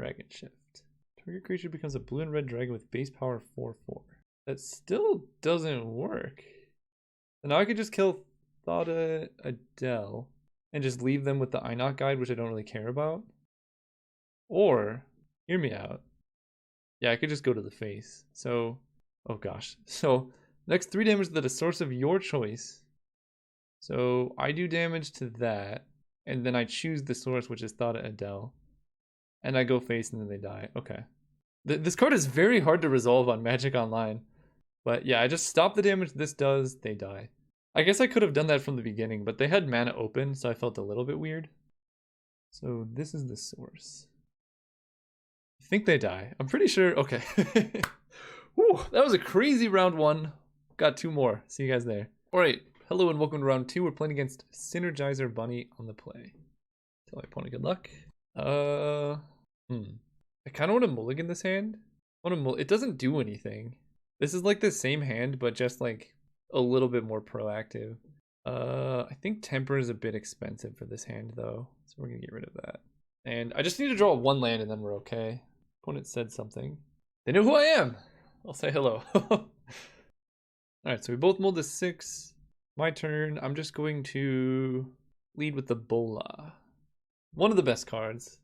Dragon Shift. Target creature becomes a blue and red dragon with base power 4/4. That still doesn't work. And now I could just kill Thada Adele and just leave them with the Einok Guide, which I don't really care about. Or, hear me out. Yeah, I could just go to the face. So, oh gosh. So, next 3 damage to the source of your choice. So, I do damage to that. And then I choose the source, which is Thada Adele. And I go face and then they die. Okay. This card is very hard to resolve on Magic Online. But yeah, I just stop the damage this does, they die. I guess I could have done that from the beginning, but they had mana open, so I felt a little bit weird. So this is the source. I think they die. I'm pretty sure. Okay. Whew, that was a crazy round 1. Got 2 more. See you guys there. All right. Hello and welcome to round 2. We're playing against Synergizer Bunny on the play. Tell my opponent good luck. I kind of want to mulligan this hand. It doesn't do anything. This is like the same hand, but just like a little bit more proactive. I think Temper is a bit expensive for this hand though, so we're gonna get rid of that. And I just need to draw 1 land and then we're okay. Opponent said something. They know who I am. I'll say hello. Alright, so we both mulled to 6. My turn. I'm just going to lead with the Bola. One of the best cards.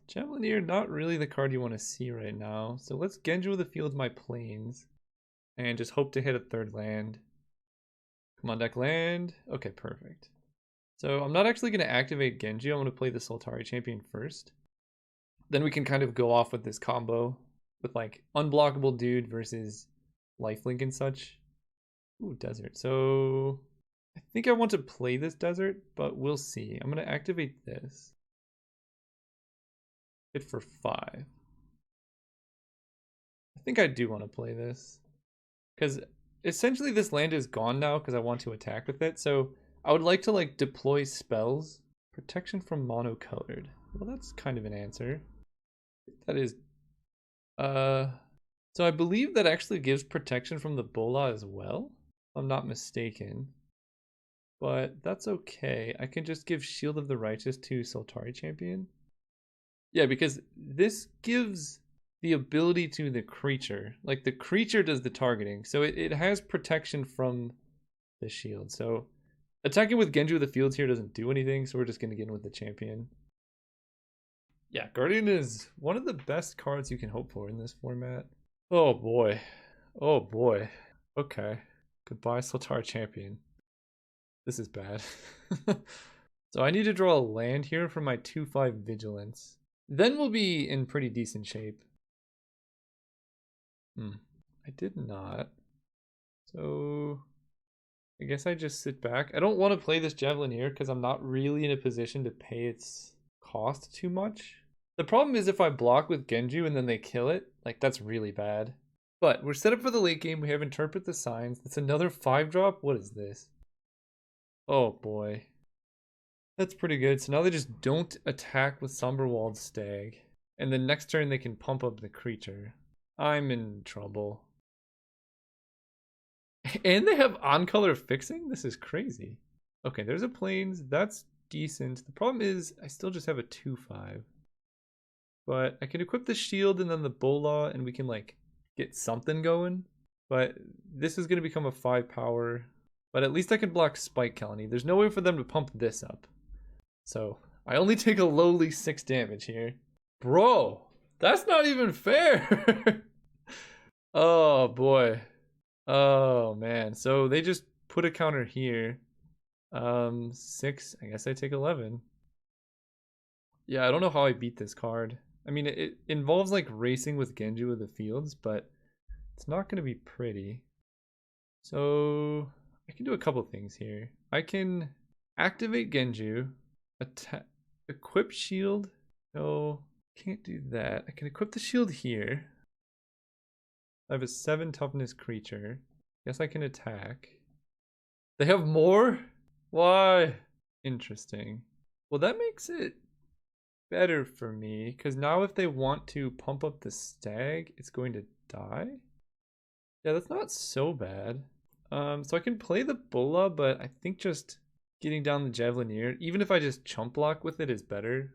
Javelineer, not really the card you want to see right now. So let's Genjo the field my plains. And just hope to hit a 3rd land. Come on, deck land. Okay, perfect. So I'm not actually going to activate Genji. I'm going to play the Sultari champion first. Then we can kind of go off with this combo. With like unblockable dude versus lifelink and such. Ooh, desert. So I think I want to play this desert, but we'll see. I'm going to activate this. Hit for 5. I think I do want to play this. Because essentially this land is gone now because I want to attack with it. So I would like to like deploy spells. Protection from monocolored. Well, that's kind of an answer. That is... So I believe that actually gives protection from the Bola as well. If I'm not mistaken. But that's okay. I can just give Shield of the Righteous to Sultari Champion. Yeah, because this gives the ability to the creature. Like the creature does the targeting. So it has protection from the shield. So attacking with Genju of the fields here doesn't do anything. So we're just going to get in with the champion. Yeah, Guardian is one of the best cards you can hope for in this format. Oh boy. Oh boy. Okay. Goodbye, Sultari Champion. This is bad. So I need to draw a land here for my 2/5 Vigilance. Then we'll be in pretty decent shape. I did not. So I guess I just sit back. I don't want to play this Javelineer because I'm not really in a position to pay its cost too much. The problem is if I block with Genju and then they kill it, like that's really bad. But we're set up for the late game. We have Interpret the Signs. It's another 5-drop. What is this? Oh boy. That's pretty good. So now they just don't attack with Somberwald Stag. And then next turn they can pump up the creature. I'm in trouble. And they have on-color fixing? This is crazy. Okay, there's a plains. That's decent. The problem is I still just have a 2/5. But I can equip the shield and then the Bola and we can like get something going. But this is going to become a 5 power. But at least I can block Spike Colony. There's no way for them to pump this up. So I only take a lowly 6 damage here. Bro, that's not even fair. Oh boy. Oh man. So they just put a counter here. 6. I guess I take 11. Yeah, I don't know how I beat this card. I mean, it involves like racing with Genju of the fields, but it's not going to be pretty. So I can do a couple things here. I can activate Genju, equip shield. No, can't do that. I can equip the shield here. I have a 7 toughness creature. Guess I can attack. They have more? Why? Interesting. Well, that makes it better for me, because now if they want to pump up the stag, it's going to die. Yeah, that's not so bad. So I can play the Bola, but I think just getting down the Javelineer, even if I just chump block with it, is better.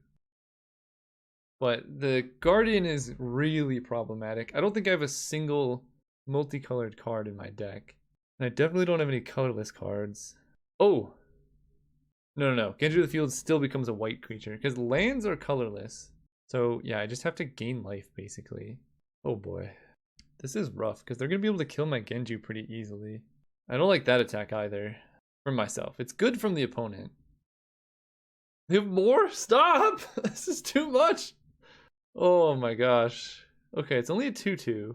But the Guardian is really problematic. I don't think I have a single multicolored card in my deck. And I definitely don't have any colorless cards. Oh! No. Genji of the Field still becomes a white creature, because lands are colorless. So yeah, I just have to gain life, basically. Oh boy. This is rough, because they're going to be able to kill my Genji pretty easily. I don't like that attack either. From myself. It's good from the opponent. They have more? Stop! This is too much! Oh my gosh. Okay, it's only a 2/2.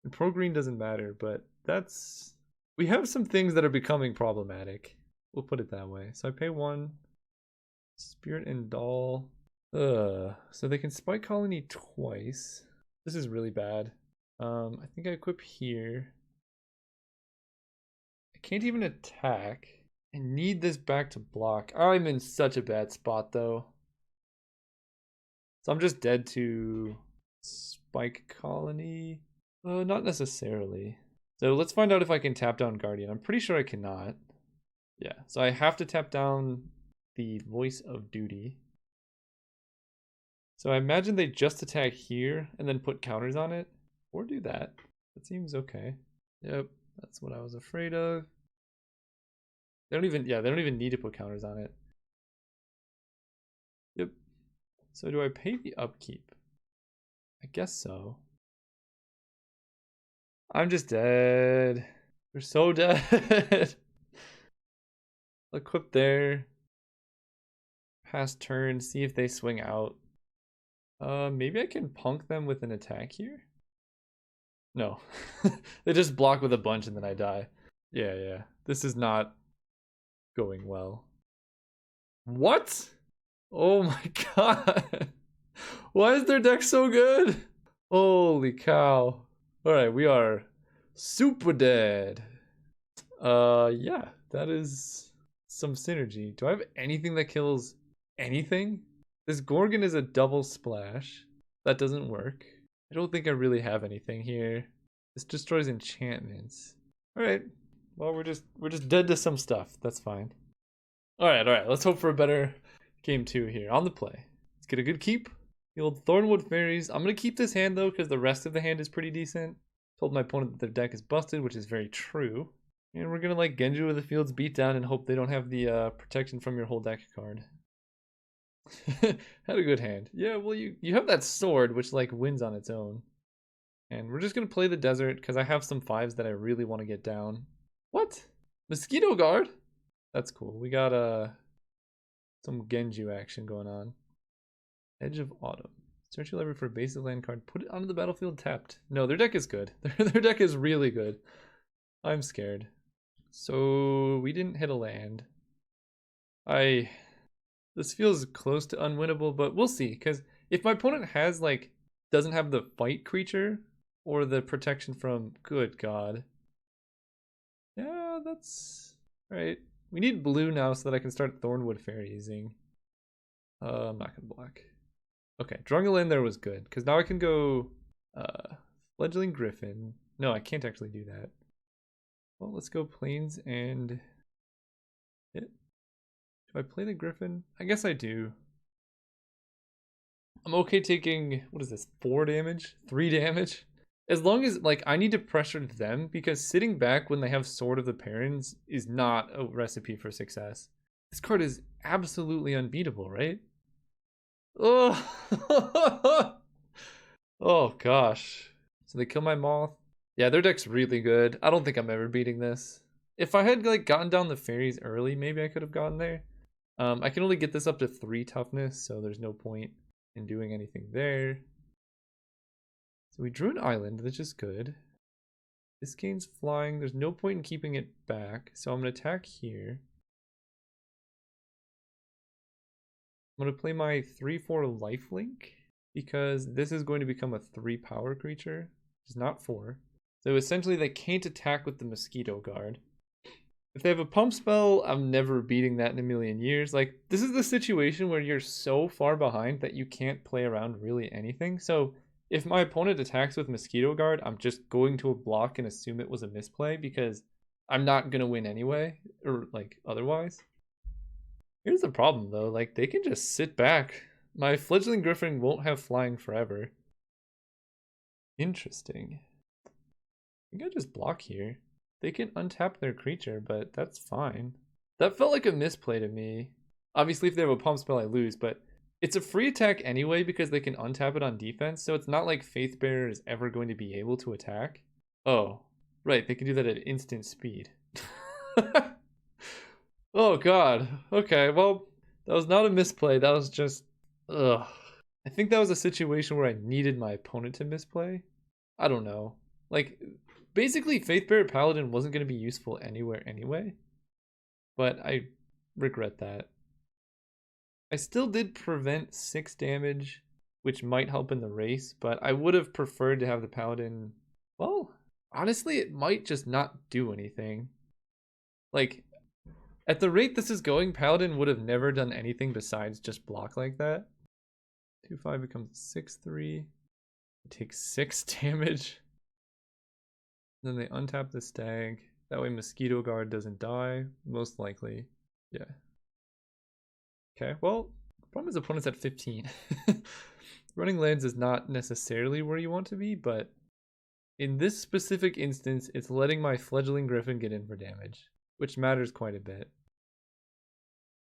And pro green doesn't matter, but that's... We have some things that are becoming problematic. We'll put it that way. So I pay 1. Spirit and Doll. So they can Spike Colony twice. This is really bad. I think I equip here. I can't even attack. I need this back to block. I'm in such a bad spot though. So I'm just dead to Spike Colony. Not necessarily. So let's find out if I can tap down Guardian. I'm pretty sure I cannot. Yeah, so I have to tap down the Voice of Duty. So I imagine they just attack here and then put counters on it. Or do that. That seems okay. Yep, that's what I was afraid of. They don't even need to put counters on it. Yep. So do I pay the upkeep? I guess so. I'm just dead. We're so dead. Equip there. Pass turn, see if they swing out. Maybe I can punk them with an attack here? No. They just block with a bunch and then I die. Yeah. This is not going well. What? Oh my god. Why is their deck so good? Holy cow. Alright, we are super dead. Yeah, that is some synergy. Do I have anything that kills anything? This Gorgon is a double splash. That doesn't work. I don't think I really have anything here. This destroys enchantments. Alright. Well, we're just dead to some stuff. That's fine. Alright. Let's hope for a better game 2 here. On the play. Let's get a good keep. The old Thornwood Fairies. I'm going to keep this hand though, because the rest of the hand is pretty decent. Told my opponent that their deck is busted, which is very true. And we're going to let Genji of the Fields beat down and hope they don't have the protection from your whole deck card. Had a good hand. Yeah, well, you have that sword, which like wins on its own. And we're just going to play the desert, because I have some 5s that I really want to get down. What? Mosquito Guard? That's cool. We got some Genju action going on. Edge of Autumn. Search your library for a basic land card. Put it onto the battlefield tapped. No, their deck is good. Their deck is really good. I'm scared. So we didn't hit a land. This feels close to unwinnable, but we'll see. Because if my opponent has doesn't have the fight creature or the protection from, good god. Yeah, that's right. We need blue now so that I can start Thornwood Fairy using. I'm not gonna block. Okay, drawing a land there was good, because now I can go Fledgling Griffin. No, I can't actually do that. Well, let's go Plains and hit. Do I play the Griffin? I guess I do. I'm okay taking, what is this, 4 damage? 3 damage? As long as, I need to pressure them, because sitting back when they have Sword of the Parents is not a recipe for success. This card is absolutely unbeatable, right? Oh, oh gosh. So they kill my Moth. Yeah, their deck's really good. I don't think I'm ever beating this. If I had gotten down the fairies early, maybe I could have gotten there. I can only get this up to 3 toughness, so there's no point in doing anything there. So we drew an island, that's just good. This gains flying. There's no point in keeping it back, so I'm going to attack here. I'm going to play my 3/4 lifelink, because this is going to become a 3 power creature, which is not 4. So essentially they can't attack with the Mosquito Guard. If they have a pump spell, I'm never beating that in a million years. This is the situation where you're so far behind that you can't play around really anything. So if my opponent attacks with Mosquito Guard, I'm just going to block and assume it was a misplay, because I'm not going to win anyway, or otherwise. Here's the problem though, they can just sit back. My fledgling griffin won't have flying forever. Interesting. I think I just block here. They can untap their creature, but that's fine. That felt like a misplay to me. Obviously, if they have a pump spell, I lose, but it's a free attack anyway because they can untap it on defense, so it's not like Faith Bearer is ever going to be able to attack. Oh, right, they can do that at instant speed. Oh god. Okay, well, that was not a misplay, that was just... ugh. I think that was a situation where I needed my opponent to misplay. I don't know. Like, basically, Faithbearer Paladin wasn't going to be useful anywhere anyway. But I regret that. I still did prevent 6 damage, which might help in the race, but I would have preferred to have the Paladin... Well, honestly, it might just not do anything. Like, at the rate this is going, Paladin would have never done anything besides just block like that. 2-5 becomes 6-3. It takes 6 damage. Then they untap the stag. That way Mosquito Guard doesn't die, most likely. Yeah. Okay, well, the problem is opponent's at 15. Running lands is not necessarily where you want to be, but in this specific instance, it's letting my fledgling griffin get in for damage, which matters quite a bit.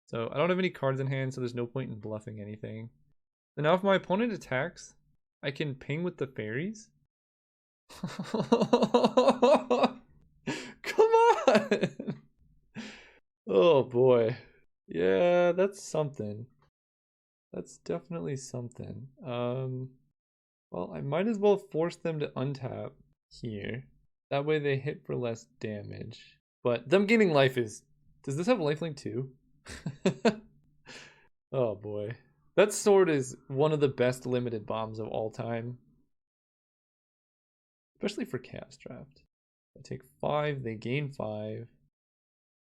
So I don't have any cards in hand, so there's no point in bluffing anything. So now if my opponent attacks, I can ping with the fairies. Come on! Oh boy. Yeah, that's something. That's definitely something. Well, I might as well force them to untap here. That way they hit for less damage. But them gaining life is... Does this have lifelink too? Oh boy. That sword is one of the best limited bombs of all time. Especially for Chaos Draft. I take 5, they gain 5.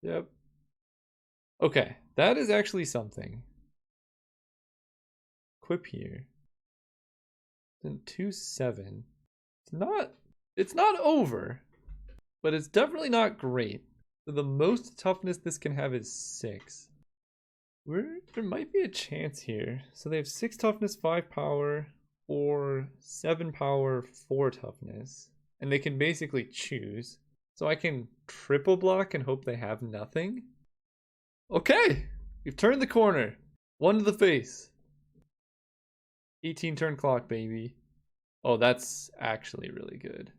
Yep. Okay, that is actually something. Equip here. Then 2-7. It's not over, but it's definitely not great. So the most toughness this can have is 6. There might be a chance here. So they have 6 toughness, 5 power, or 7 power, 4 toughness. And they can basically choose. So I can triple block and hope they have nothing. Okay, we've turned the corner. 1 to the face. 18 turn clock, baby. Oh, that's actually really good.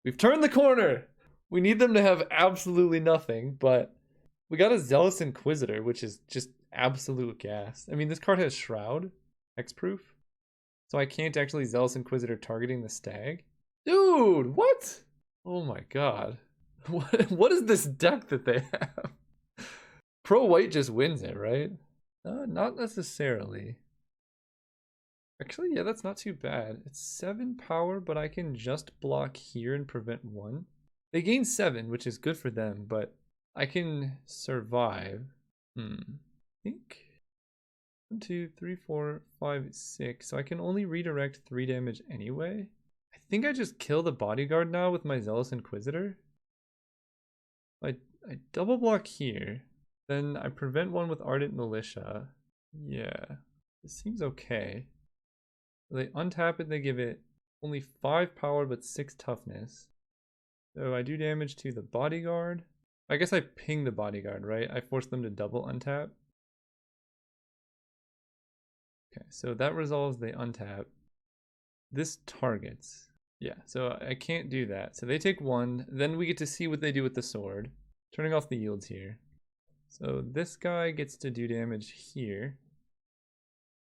We've turned the corner. We need them to have absolutely nothing, but we got a Zealous Inquisitor, which is just absolute gas. I mean, this card has Shroud, Hexproof, so I can't actually Zealous Inquisitor targeting the stag. Dude, what? Oh my god. What is this deck that they have? Pro White just wins it, right? Not necessarily. Actually, yeah, that's not too bad. It's 7 power, but I can just block here and prevent 1. They gain 7, which is good for them, but I can survive. I think 1, 2, 3, 4, 5, 6. So I can only redirect 3 damage anyway. I think I just kill the bodyguard now with my Zealous Inquisitor. I double block here. Then I prevent 1 with Ardent Militia. Yeah, this seems okay. They untap it, they give it only 5 power but 6 toughness. So I do damage to the bodyguard. I guess I ping the bodyguard, right? I force them to double untap. Okay, so that resolves they untap. This targets. Yeah, so I can't do that. So they take 1. Then we get to see what they do with the sword. Turning off the yields here. So this guy gets to do damage here.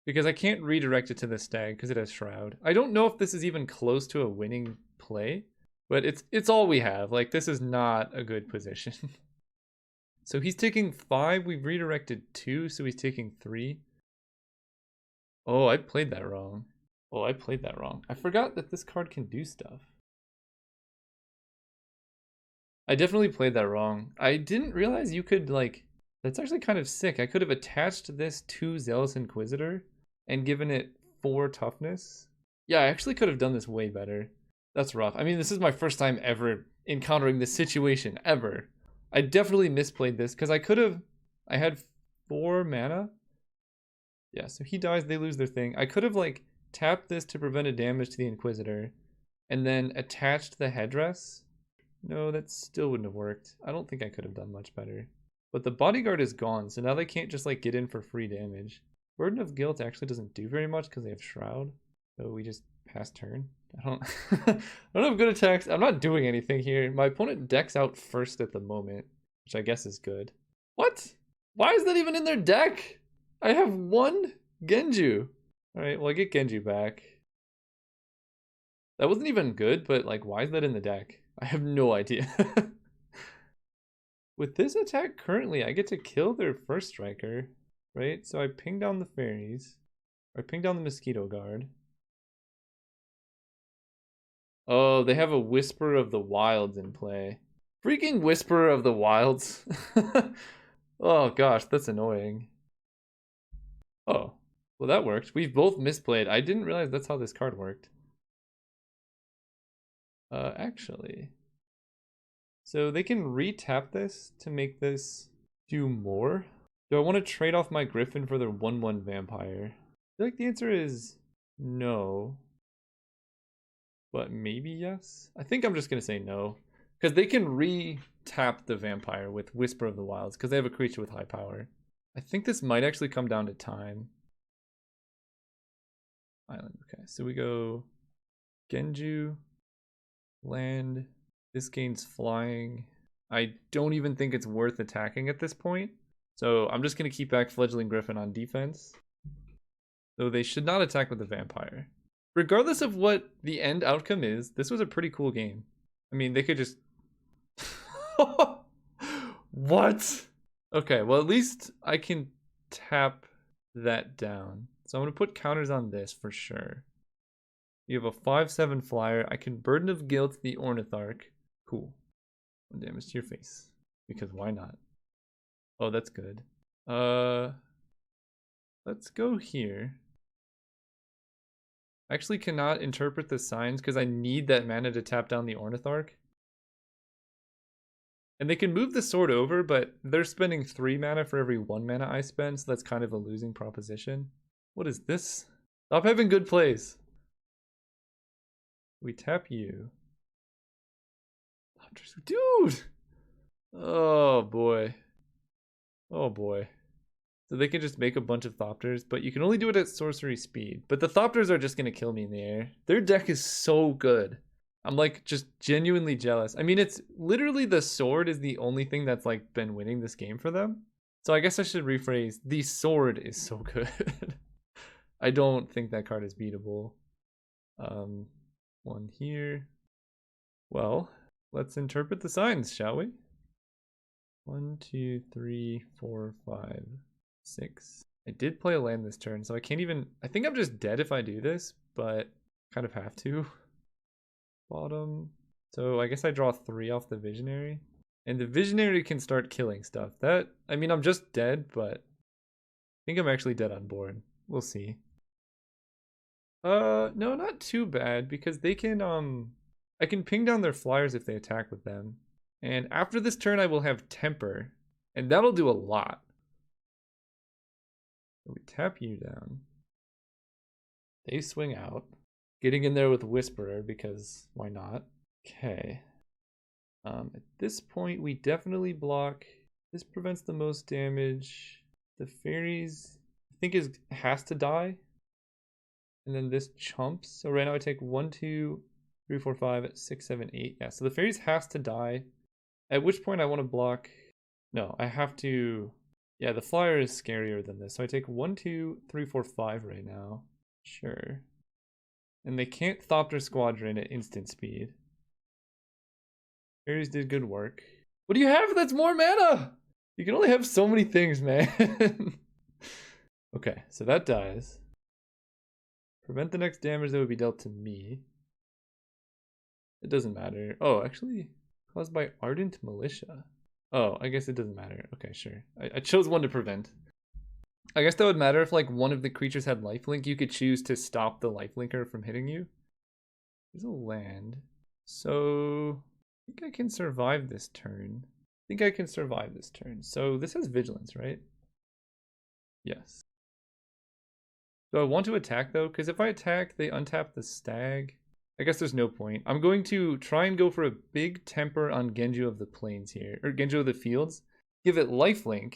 Because I can't redirect it to the stag because it has Shroud. I don't know if this is even close to a winning play, but it's all we have. Like, this is not a good position. So he's taking 5. We've redirected 2, so he's taking 3. Oh, I played that wrong. Oh, I played that wrong. I forgot that this card can do stuff. I definitely played that wrong. I didn't realize you could, like... That's actually kind of sick. I could have attached this to Zealous Inquisitor and given it 4 toughness. Yeah, I actually could have done this way better. That's rough. I mean, this is my first time ever encountering this situation, ever. I definitely misplayed this because I could have... I had 4 mana. Yeah, so he dies, they lose their thing. I could have like tapped this to prevent a damage to the Inquisitor and then attached the headdress. No, that still wouldn't have worked. I don't think I could have done much better. But the bodyguard is gone, so now they can't just like get in for free damage. Burden of Guilt actually doesn't do very much because they have Shroud. So we just pass turn. I don't I don't have good attacks. I'm not doing anything here. My opponent decks out first at the moment, which I guess is good. What? Why is that even in their deck? I have one Genju. Alright, well I get Genju back. That wasn't even good, but like why is that in the deck? I have no idea. With this attack currently, I get to kill their first striker, right? So I ping down the fairies, or I ping down the mosquito guard. Oh, they have a Whisper of the Wilds in play. Freaking Whisper of the Wilds. Oh gosh, that's annoying. Oh, well that worked. We've both misplayed. I didn't realize that's how this card worked. Actually. So they can re-tap this to make this do more. Do I want to trade off my Griffin for their 1/1 vampire? I feel like the answer is no. But maybe yes? I think I'm just going to say no. Because they can re-tap the vampire with Whisper of the Wilds because they have a creature with high power. I think this might actually come down to time. Island, okay. So we go Genju, land. This gains flying. I don't even think it's worth attacking at this point. So I'm just going to keep back Fledgling Griffin on defense. Though they should not attack with the vampire. Regardless of what the end outcome is, this was a pretty cool game. I mean, they could just... What? Okay, well at least I can tap that down. So I'm going to put counters on this for sure. You have a 5/7 flyer. I can Burden of Guilt the Ornitharch. Cool. 1 damage to your face. Because why not? Oh, that's good. Let's go here. I actually cannot interpret the signs because I need that mana to tap down the Ornitharch. And they can move the sword over, but they're spending 3 mana for every 1 mana I spend, so that's kind of a losing proposition. What is this? Stop having good plays. We tap you. Dude! Oh boy. Oh boy. So they can just make a bunch of Thopters, but you can only do it at sorcery speed. But the Thopters are just going to kill me in the air. Their deck is so good. I'm like just genuinely jealous. I mean, it's literally the sword is the only thing that's like been winning this game for them. So I guess I should rephrase. The sword is so good. I don't think that card is beatable. One here. Well, let's interpret the signs, shall we? 1, 2, 3, 4, 5, 6. I did play a land this turn, so I can't even... I think I'm just dead if I do this, but kind of have to. Bottom. So I guess I draw 3 off the Visionary. And the Visionary can start killing stuff. That... I mean, I'm just dead, but... I think I'm actually dead on board. We'll see. No, not too bad, because they can, I can ping down their flyers if they attack with them. And after this turn, I will have Temper, and that'll do a lot. So we tap you down. They swing out. Getting in there with Whisperer, because why not? Okay. At this point, we definitely block. This prevents the most damage. The fairies, I think, has to die. And then this chumps. So right now I take 1, 2, 3, 4, 5, 6, 7, 8. Yeah, so the fairies has to die. At which point I want to block. No, I have to. Yeah, the flyer is scarier than this. So I take 1, 2, 3, 4, 5 right now. Sure. And they can't Thopter Squadron at instant speed. Fairies did good work. What do you have that's more mana? You can only have so many things, man. Okay, so that dies. Prevent the next damage that would be dealt to me. It doesn't matter. Oh, actually, caused by Ardent Militia. Oh, I guess it doesn't matter. Okay, sure. I chose one to prevent. I guess that would matter if like one of the creatures had lifelink. You could choose to stop the lifelinker from hitting you. There's a land. So I think I can survive this turn. So this has vigilance, right? Yes. Do I want to attack though? Because if I attack, they untap the stag. I guess there's no point. I'm going to try and go for a big temper on Genju of the Plains here, or Genju of the Fields. Give it lifelink,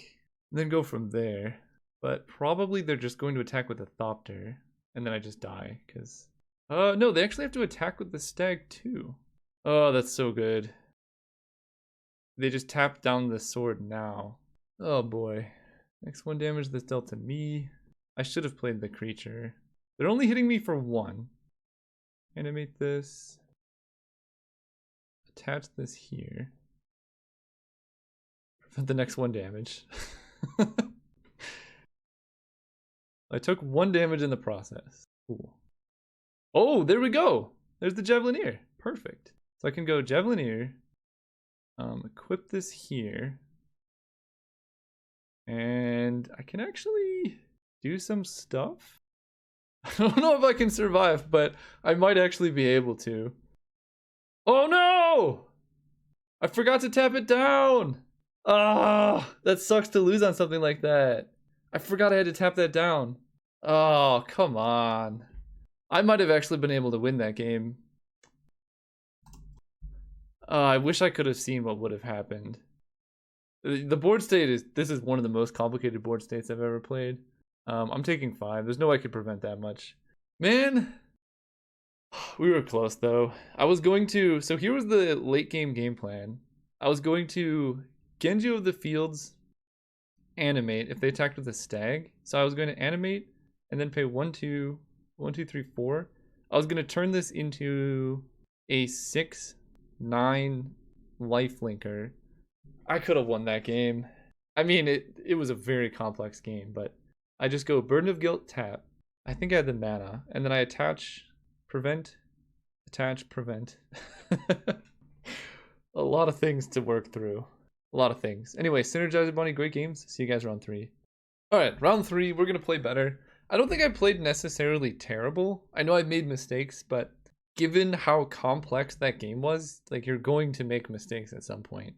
and then go from there. But probably they're just going to attack with a Thopter, and then I just die, because... no, they actually have to attack with the stag too. Oh, that's so good. They just tap down the sword now. Oh boy. Next 1 damage that's dealt to me. I should have played the creature. They're only hitting me for 1. Animate this. Attach this here. Prevent the next 1 damage. I took 1 damage in the process. Cool. Oh, there we go. There's the Javelineer. Perfect. So I can go Javelineer. Equip this here. And I can actually do some stuff. I don't know if I can survive, but I might actually be able to. Oh no! I forgot to tap it down! Ah, that sucks to lose on something like that. I forgot I had to tap that down. Oh, come on. I might have actually been able to win that game. I wish I could have seen what would have happened. The board state is, this is one of the most complicated board states I've ever played. I'm taking 5. There's no way I could prevent that much. Man, we were close though. I was going to, so here was the late game plan. I was going to Genju of the Fields animate if they attacked with a stag. So I was going to animate and then pay 1, 2, 1, 2, 3, 4. I was going to turn this into a 6, 9 lifelinker. I could have won that game. I mean, it was a very complex game, but I just go Burden of Guilt, tap. I think I had the mana, and then I attach, prevent, attach, prevent. A lot of things to work through. A lot of things. Anyway, Synergizer Bunny, great games. See you guys round 3. Alright, round 3, we're going to play better. I don't think I played necessarily terrible. I know I made mistakes, but given how complex that game was, like, you're going to make mistakes at some point.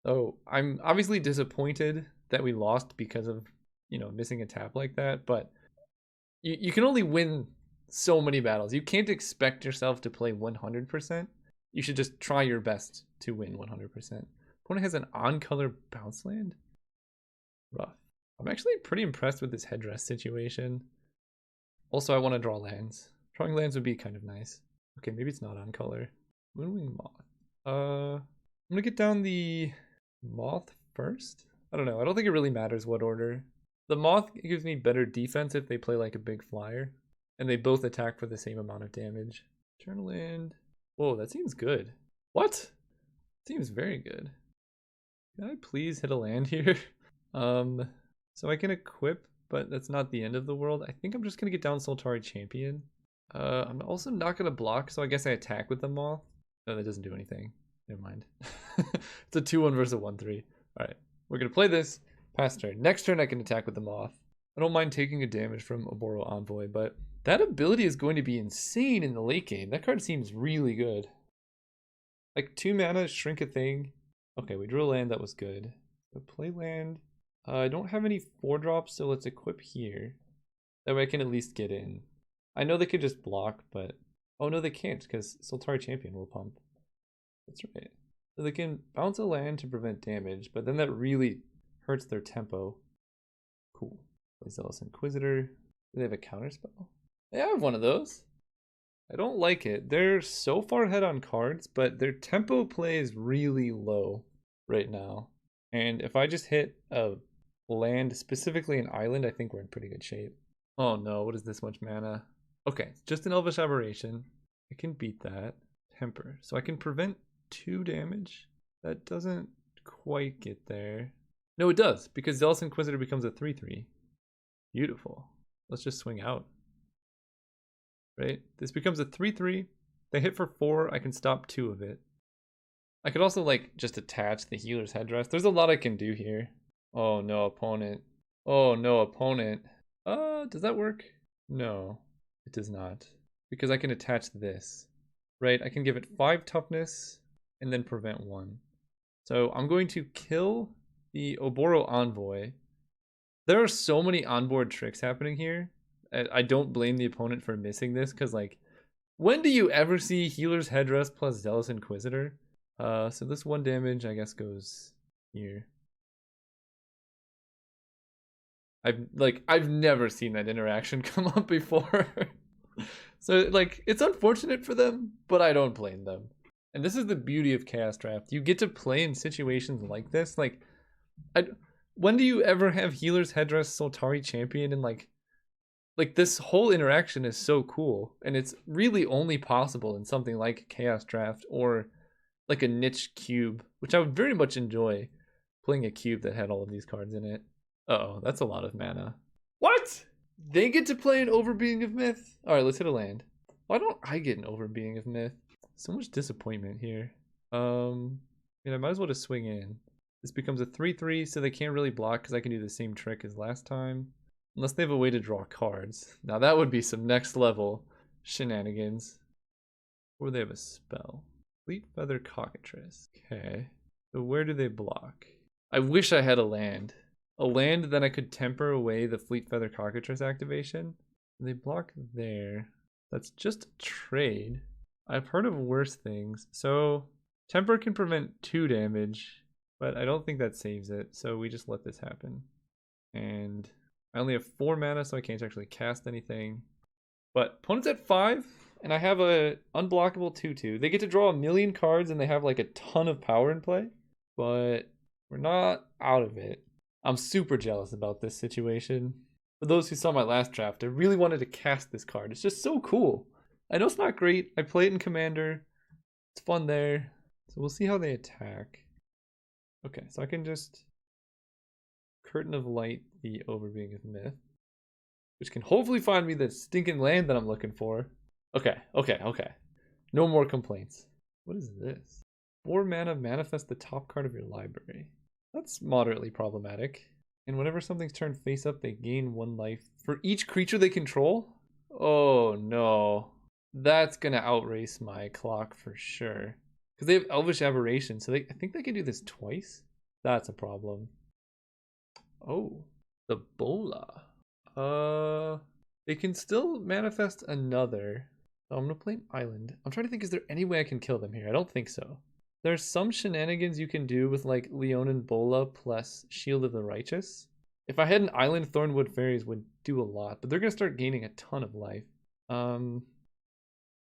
So I'm obviously disappointed that we lost because of, you know, missing a tap like that, but you can only win so many battles. You can't expect yourself to play 100%. You should just try your best to win 100%. Opponent has an on-color bounce land? Rough. I'm actually pretty impressed with this headdress situation. Also, I want to draw lands. Drawing lands would be kind of nice. Okay, maybe it's not on color. Moonwing Moth. I'm gonna get down the Moth first. I don't know. I don't think it really matters what order. The Moth gives me better defense if they play like a big flyer. And they both attack for the same amount of damage. Turn land. Whoa, that seems good. What? Seems very good. Can I please hit a land here? So I can equip, but that's not the end of the world. I think I'm just gonna get down Sultari Champion. I'm also not gonna block, so I guess I attack with the Moth. No, that doesn't do anything. Never mind. It's a 2-1 versus a 1-3. Alright, we're gonna play this. Pass turn. Next turn I can attack with the Moth. I don't mind taking a damage from Oboro Envoy, but that ability is going to be insane in the late game. That card seems really good. Like 2 mana, shrink a thing. Okay, we drew a land, that was good. So play land. I don't have any 4-drops, so let's equip here. That way I can at least get in. I know they could just block, but... Oh no, they can't, because Sultari Champion will pump. That's right. So they can bounce a land to prevent damage, but then that really hurts their tempo. Cool. Play Zealous Inquisitor. Do they have a counterspell? They have one of those. I don't like it. They're so far ahead on cards, but their tempo play is really low right now. And if I just hit a land, specifically an island, I think we're in pretty good shape. Oh no, what is this much mana? Okay, just an Elvish Aberration. I can beat that. Temper. So I can prevent 2 damage. That doesn't quite get there. No, it does, because Zealous Inquisitor becomes a 3/3. Beautiful. Let's just swing out. Right? This becomes a 3/3. They hit for 4. I can stop 2 of it. I could also, like, just attach the Healer's Headdress. There's a lot I can do here. Oh, no, opponent. Oh, no, opponent. Does that work? No, it does not. Because I can attach this. Right? I can give it 5 toughness and then prevent 1. So I'm going to kill the Oboro Envoy. There are so many onboard tricks happening here. I don't blame the opponent for missing this, because like, when do you ever see Healer's Headdress plus Zealous Inquisitor? So this 1 damage, I guess, goes here. I've never seen that interaction come up before. So like, it's unfortunate for them, but I don't blame them. And this is the beauty of Chaos Draft. You get to play in situations like this. Like, when do you ever have Healer's Headdress Soltari Champion? And like this whole interaction is so cool, and it's really only possible in something like Chaos Draft or like a niche cube, which I would very much enjoy playing a cube that had all of these cards in it. Uh-oh, that's a lot of mana. What? They get to play an Overbeing of Myth? Alright, let's hit a land. Why don't I get an Overbeing of Myth? So much disappointment here. I might as well just swing in. This becomes a 3/3, so they can't really block because I can do the same trick as last time. Unless they have a way to draw cards. Now that would be some next level shenanigans. Or they have a spell. Fleet Feather Cockatrice. Okay. So where do they block? I wish I had a land. A land that I could temper away the Fleet Feather Cockatrice activation. They block there. That's just a trade. I've heard of worse things. So temper can prevent 2 damage, but I don't think that saves it. So we just let this happen. And I only have 4 mana, so I can't actually cast anything. But opponent's at 5, and I have a unblockable 2/2. They get to draw 1,000,000 cards, and they have like a ton of power in play. But we're not out of it. I'm super jealous about this situation. For those who saw my last draft, I really wanted to cast this card. It's just so cool. I know it's not great. I play it in Commander. It's fun there. So we'll see how they attack. Okay, so I can just Curtain of Light the Overbeing of Myth, which can hopefully find me the stinking land that I'm looking for. Okay. No more complaints. What is this? 4 mana, manifest the top card of your library. That's moderately problematic. And whenever something's turned face up, they gain 1 life for each creature they control? Oh no. That's gonna outrace my clock for sure. Because they have Elvish Aberration, so I think they can do this twice? That's a problem. Oh, the Bola. They can still manifest another. So I'm gonna play an island. I'm trying to think, is there any way I can kill them here? I don't think so. There's some shenanigans you can do with like Leonin Bola plus Shield of the Righteous. If I had an island, Thornwood Fairies would do a lot, but they're gonna start gaining a ton of life. I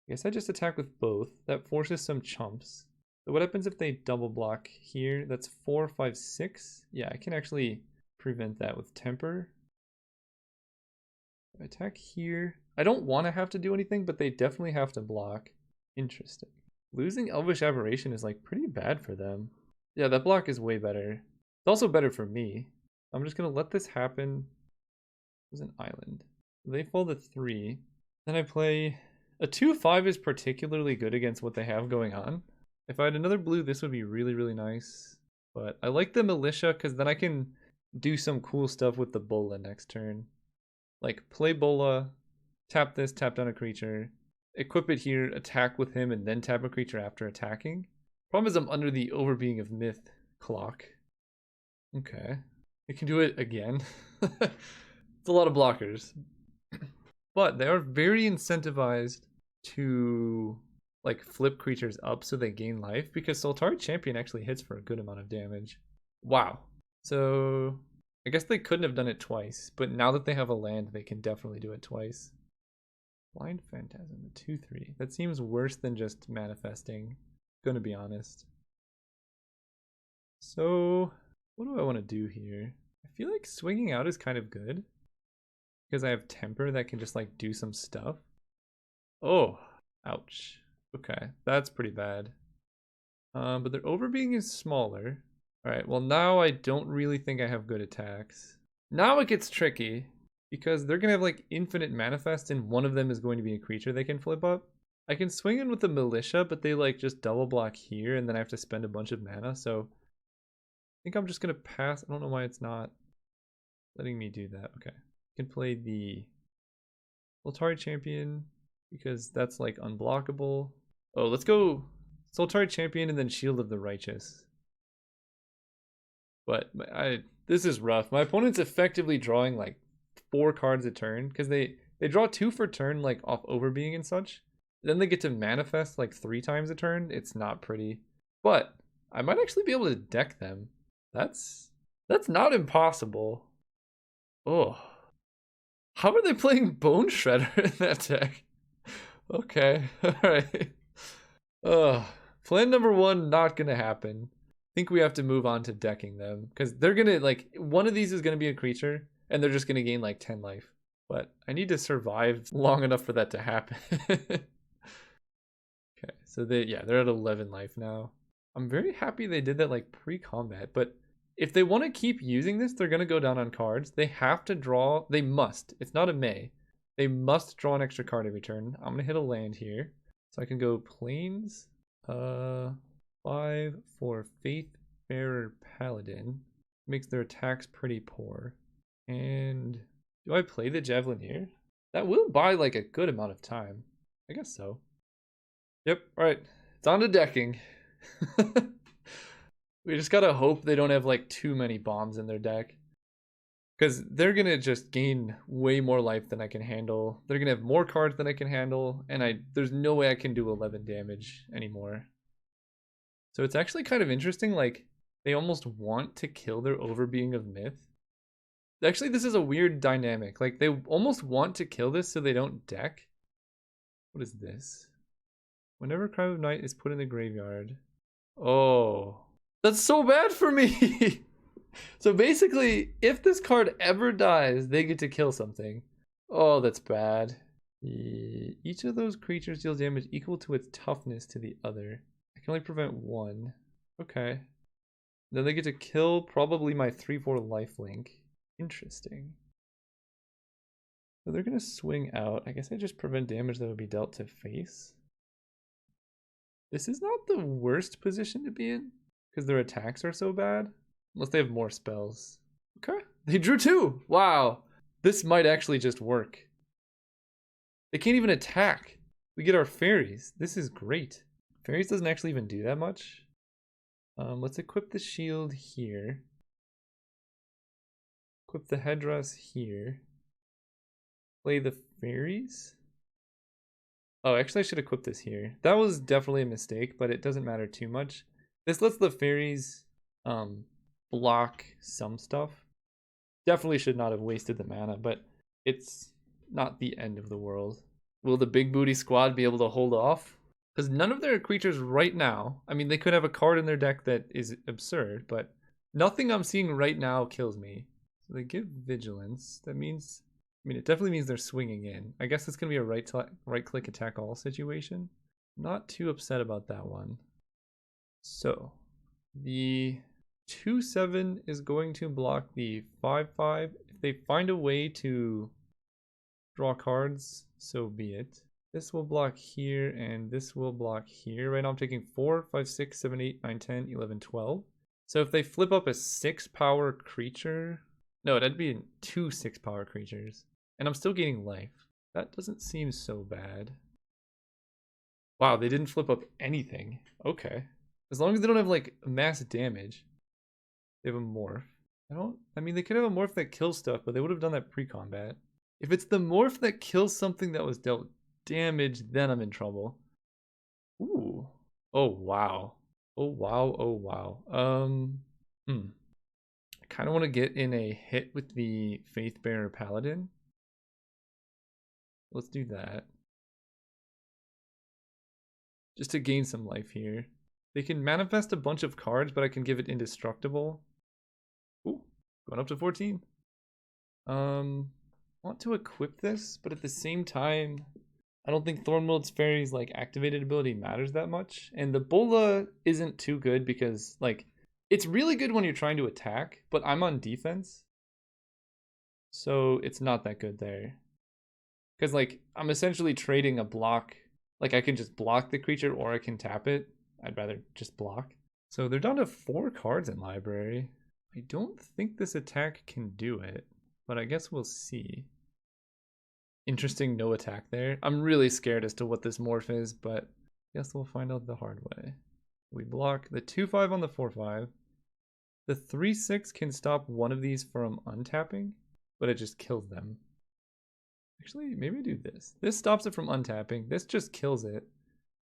guess I just attack with both. That forces some chumps. So what happens if they double block here? That's 4, 5, 6. Yeah, I can actually prevent that with temper. I attack here. I don't want to have to do anything, but they definitely have to block. Interesting. Losing Elvish Aberration is like pretty bad for them. Yeah, that block is way better. It's also better for me. I'm just gonna let this happen. It was an island. They fall to 3. Then I play a 2/5 is particularly good against what they have going on. If I had another blue, this would be really, really nice. But I like the Militia because then I can do some cool stuff with the Bola next turn. Like play Bola, tap this, tap down a creature, equip it here, attack with him, and then tap a creature after attacking. Problem is I'm under the Overbeing of Myth clock. Okay. I can do it again. It's a lot of blockers. But they are very incentivized to like flip creatures up so they gain life, because Soltari Champion actually hits for a good amount of damage. Wow. So I guess they couldn't have done it twice, but now that they have a land, they can definitely do it twice. Blind Phantasm, the 2/3. That seems worse than just manifesting, gonna be honest. So what do I want to do here? I feel like swinging out is kind of good because I have temper that can just like do some stuff. Oh, ouch. Okay, that's pretty bad. But their Overbeing is smaller. Alright, well now I don't really think I have good attacks. Now it gets tricky, because they're going to have like infinite manifest, and one of them is going to be a creature they can flip up. I can swing in with the Militia, but they like just double block here, and then I have to spend a bunch of mana, so I think I'm just going to pass. I don't know why it's not letting me do that. Okay, I can play the Soltari Champion, because that's like unblockable. Oh, let's go Soltari Champion and then Shield of the Righteous. But this is rough. My opponent's effectively drawing like 4 cards a turn because they They draw 2 for turn, like off overbeing and such. Then they get to manifest like 3 times a turn. It's not pretty. But I might actually be able to deck them. That's not impossible. Oh. How are they playing Bone Shredder in that deck? Okay, alright. Plan number 1 not gonna happen. I think we have to move on to decking them. Because they're gonna, like, one of these is gonna be a creature, and they're just gonna gain like 10 life. But I need to survive long enough for that to happen. Okay, so they're at 11 life now. I'm very happy they did that like pre-combat, but if they want to keep using this, they're going to go down on cards. They have to draw, they must. It's not a may. They must draw an extra card every turn. I'm going to hit a land here. So I can go Plains, 5 for Faithbearer Paladin. Makes their attacks pretty poor. And do I play the Javelin here? That will buy like a good amount of time. I guess so. Yep, alright. It's on to decking. We just gotta hope they don't have like too many bombs in their deck. Because they're gonna just gain way more life than I can handle. They're gonna have more cards than I can handle. And there's no way I can do 11 damage anymore. So it's actually kind of interesting, like, they almost want to kill their Overbeing of Myth. Actually, this is a weird dynamic. Like, they almost want to kill this so they don't deck. What is this? Whenever Crime of Night is put in the graveyard. Oh, that's so bad for me. So basically, if this card ever dies, they get to kill something. Oh, that's bad. Each of those creatures deals damage equal to its toughness to the other. I can only prevent 1. Okay. Then they get to kill probably my 3/4 lifelink. Interesting. So they're going to swing out. I guess I just prevent damage that would be dealt to face. This is not the worst position to be in, because their attacks are so bad. Unless they have more spells. Okay, they drew 2. Wow, this might actually just work. They can't even attack. We get our fairies. This is great. Fairies doesn't actually even do that much. Let's equip the shield here. Equip the headdress here. Play the fairies. Oh, actually I should equip this here. That was definitely a mistake, but it doesn't matter too much. This lets the fairies block some stuff. Definitely should not have wasted the mana, but it's not the end of the world. Will the big booty squad be able to hold off? Because none of their creatures right now, I mean, they could have a card in their deck that is absurd, but nothing I'm seeing right now kills me. So they give vigilance. That means, I mean, it definitely means they're swinging in. I guess it's going to be a right-click attack all situation. Not too upset about that one. So, the 2/7 is going to block the 5/5. If they find a way to draw cards, so be it. This will block here, and this will block here. Right now I'm taking 4, 5, 6, 7, 8, 9, 10, 11, 12. So if they flip up a 6-power creature... No, that'd be 2 6-power creatures. And I'm still gaining life. That doesn't seem so bad. Wow, they didn't flip up anything. Okay. As long as they don't have, like, mass damage. They have a morph. I mean, they could have a morph that kills stuff, but they would have done that pre-combat. If it's the morph that kills something that was dealt damage, then I'm in trouble. Ooh. Oh, wow. Oh, wow. Oh, wow. I kind of want to get in a hit with the Faithbearer Paladin. Let's do that. Just to gain some life here. They can manifest a bunch of cards, but I can give it indestructible. Ooh, going up to 14. Want to equip this, but at the same time, I don't think Thornwild's Fairy's like activated ability matters that much. And the Bola isn't too good because like it's really good when you're trying to attack, but I'm on defense. So it's not that good there. Because like I'm essentially trading a block. Like I can just block the creature or I can tap it. I'd rather just block. So they're down to 4 cards in library. I don't think this attack can do it, but I guess we'll see. Interesting no attack there. I'm really scared as to what this morph is, but I guess we'll find out the hard way. We block the 2/5 on the 4/5. The 3/6 can stop one of these from untapping, but it just kills them. Actually, maybe I do this. This stops it from untapping. This just kills it.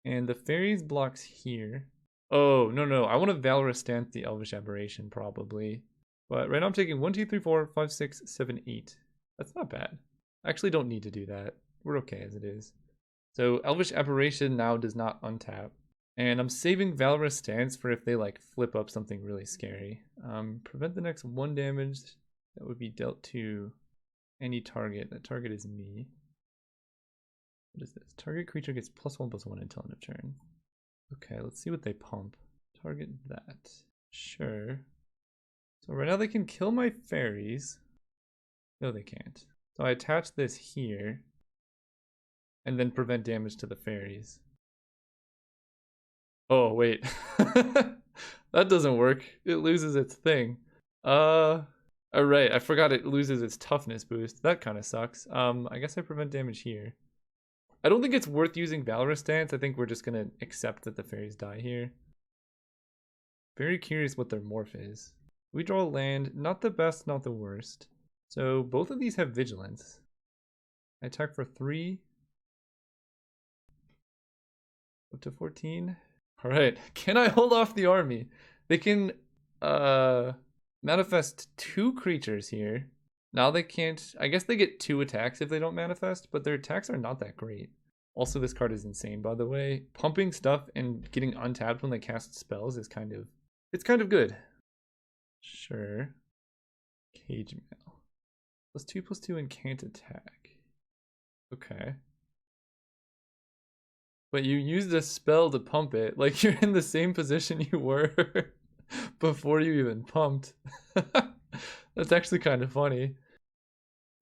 And the fairies blocks here. Oh, no. I want to Valorous Stance the Elvish Aberration, probably. But right now I'm taking 1, 2, 3, 4, 5, 6, 7, 8. That's not bad. I actually don't need to do that. We're okay as it is. So Elvish Aberration now does not untap. And I'm saving Valorous Stance for if they like flip up something really scary. Prevent the next 1 damage that would be dealt to any target. That target is me. What is this? Target creature gets +1/+1 until end of turn. Okay, let's see what they pump. Target that. Sure. So right now they can kill my fairies. No, they can't. So I attach this here and then prevent damage to the fairies. Oh, wait. That doesn't work. It loses its thing. Alright, I forgot it loses its toughness boost. That kind of sucks. I guess I prevent damage here. I don't think it's worth using Valorous Stance. I think we're just gonna accept that the fairies die here. Very curious what their morph is. We draw land, not the best, not the worst. So both of these have vigilance. I attack for 3. Up to 14. Alright, can I hold off the army? They can manifest 2 creatures here. Now they can't, I guess they get 2 attacks if they don't manifest, but their attacks are not that great. Also, this card is insane, by the way. Pumping stuff and getting untapped when they cast spells is it's kind of good. Sure. Cage Mail. +2/+2 and can't attack. Okay. But you used a spell to pump it, like you're in the same position you were before you even pumped. That's actually kind of funny.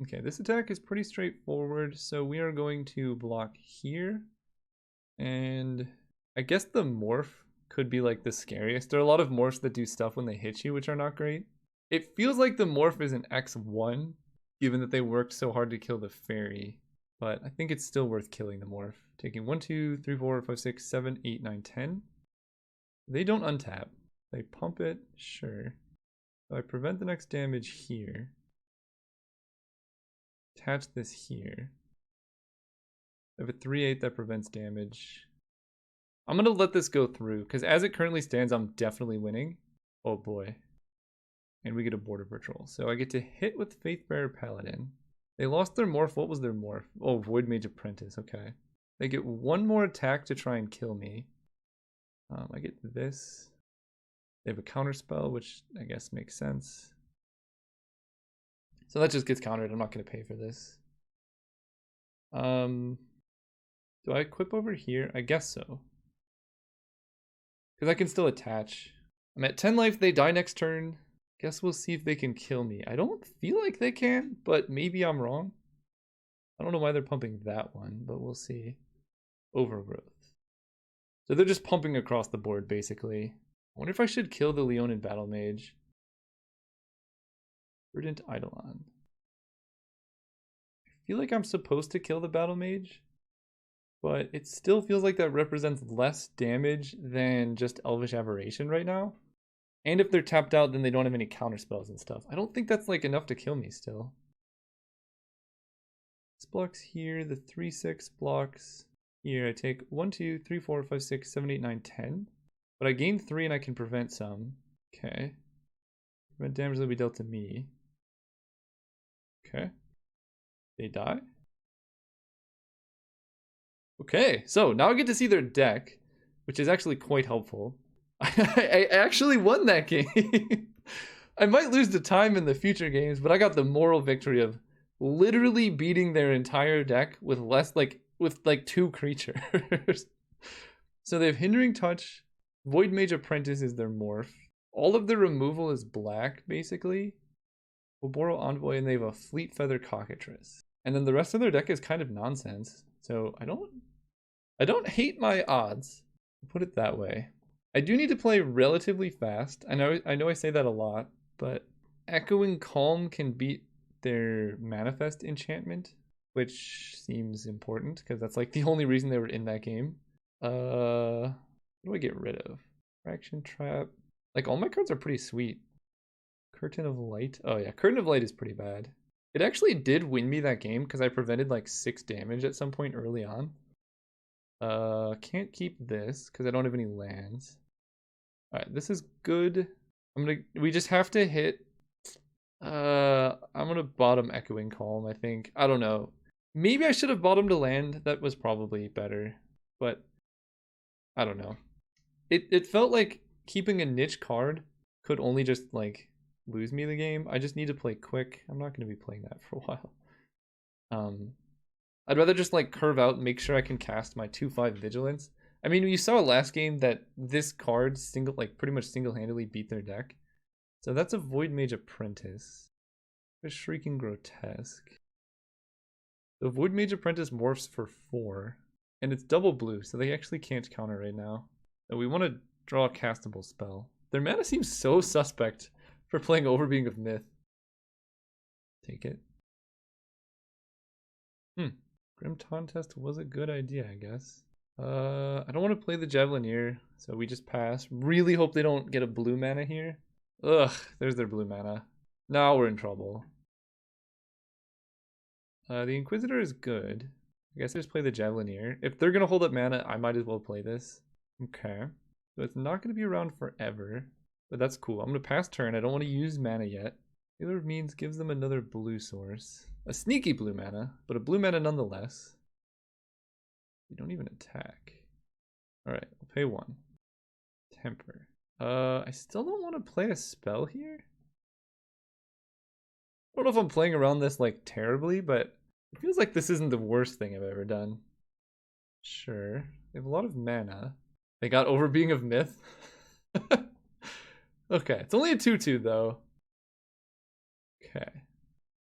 Okay, this attack is pretty straightforward, so we are going to block here. And I guess the morph could be like the scariest. There are a lot of morphs that do stuff when they hit you, which are not great. It feels like the morph is an X1, given that they worked so hard to kill the fairy. But I think it's still worth killing the morph. Taking 1, 2, 3, 4, 5, 6, 7, 8, 9, 10. They don't untap. They pump it, sure. So I prevent the next damage here. Attach this here. I have a 3/8 that prevents damage. I'm gonna let this go through, because as it currently stands, I'm definitely winning. Oh boy. And we get a border patrol. So I get to hit with Faithbearer Paladin. They lost their morph. What was their morph? Oh, Void Mage Apprentice. Okay. They get 1 more attack to try and kill me. I get this. They have a counter spell, which I guess makes sense. So that just gets countered. I'm not going to pay for this. Do I equip over here? I guess so. Because I can still attach. I'm at 10 life. They die next turn. Guess we'll see if they can kill me. I don't feel like they can, but maybe I'm wrong. I don't know why they're pumping that one, but we'll see. Overgrowth. So they're just pumping across the board, basically. I wonder if I should kill the Leonin Battle Mage. Verdant Eidolon. I feel like I'm supposed to kill the Battle Mage, but it still feels like that represents less damage than just Elvish Aberration right now. And if they're tapped out, then they don't have any counter spells and stuff. I don't think that's like enough to kill me still. This blocks here, the 3/6 blocks here. I take 1, 2, 3, 4, 5, 6, 7, 8, 9, 10. But I gain 3 and I can prevent some. Okay. Prevent damage that will be dealt to me. Okay. They die. Okay, so now I get to see their deck, which is actually quite helpful. I actually won that game. I might lose the time in the future games, but I got the moral victory of literally beating their entire deck with with 2 creatures. So they have Hindering Touch. Void Mage Apprentice is their morph. All of their removal is black, basically. Oboro Envoy, and they have a Fleet Feather Cockatrice. And then the rest of their deck is kind of nonsense. So I don't hate my odds. I'll put it that way. I do need to play relatively fast. I know I say that a lot, but Echoing Calm can beat their Manifest enchantment, which seems important because that's like the only reason they were in that game. What do I get rid of? Fraction Trap. Like all my cards are pretty sweet. Curtain of Light. Oh yeah, Curtain of Light is pretty bad. It actually did win me that game because I prevented like 6 damage at some point early on. Can't keep this because I don't have any lands. Alright, this is good. We just have to hit. I'm gonna bottom Echoing Calm, I think. I don't know. Maybe I should have bottomed a land. That was probably better. But I don't know. It felt like keeping a niche card could only just like lose me the game. I just need to play quick. I'm not gonna be playing that for a while. I'd rather just like curve out and make sure I can cast my 2/5 Vigilance. I mean, you saw last game that this card pretty much single-handedly beat their deck. So that's a Void Mage Apprentice. A Shrieking Grotesque. The Void Mage Apprentice morphs for 4. And it's double blue, so they actually can't counter right now. So we want to draw a castable spell. Their mana seems so suspect for playing Overbeing of Myth. Take it. Grim Contest was a good idea, I guess. I don't want to play the Javelineer, so we just pass. Really hope they don't get a blue mana here. Ugh, there's their blue mana. Now we're in trouble. The Inquisitor is good. I guess I just play the Javelineer. If they're going to hold up mana, I might as well play this. Okay. So it's not going to be around forever, but that's cool. I'm going to pass turn. I don't want to use mana yet. Healer of Means gives them another blue source. A sneaky blue mana, but a blue mana nonetheless. We don't even attack. Alright, I'll pay 1. Temper. I still don't want to play a spell here. I don't know if I'm playing around this like terribly, but it feels like this isn't the worst thing I've ever done. Sure. They have a lot of mana. They got Overbeing of Myth. Okay, it's only a 2/2 though. Okay.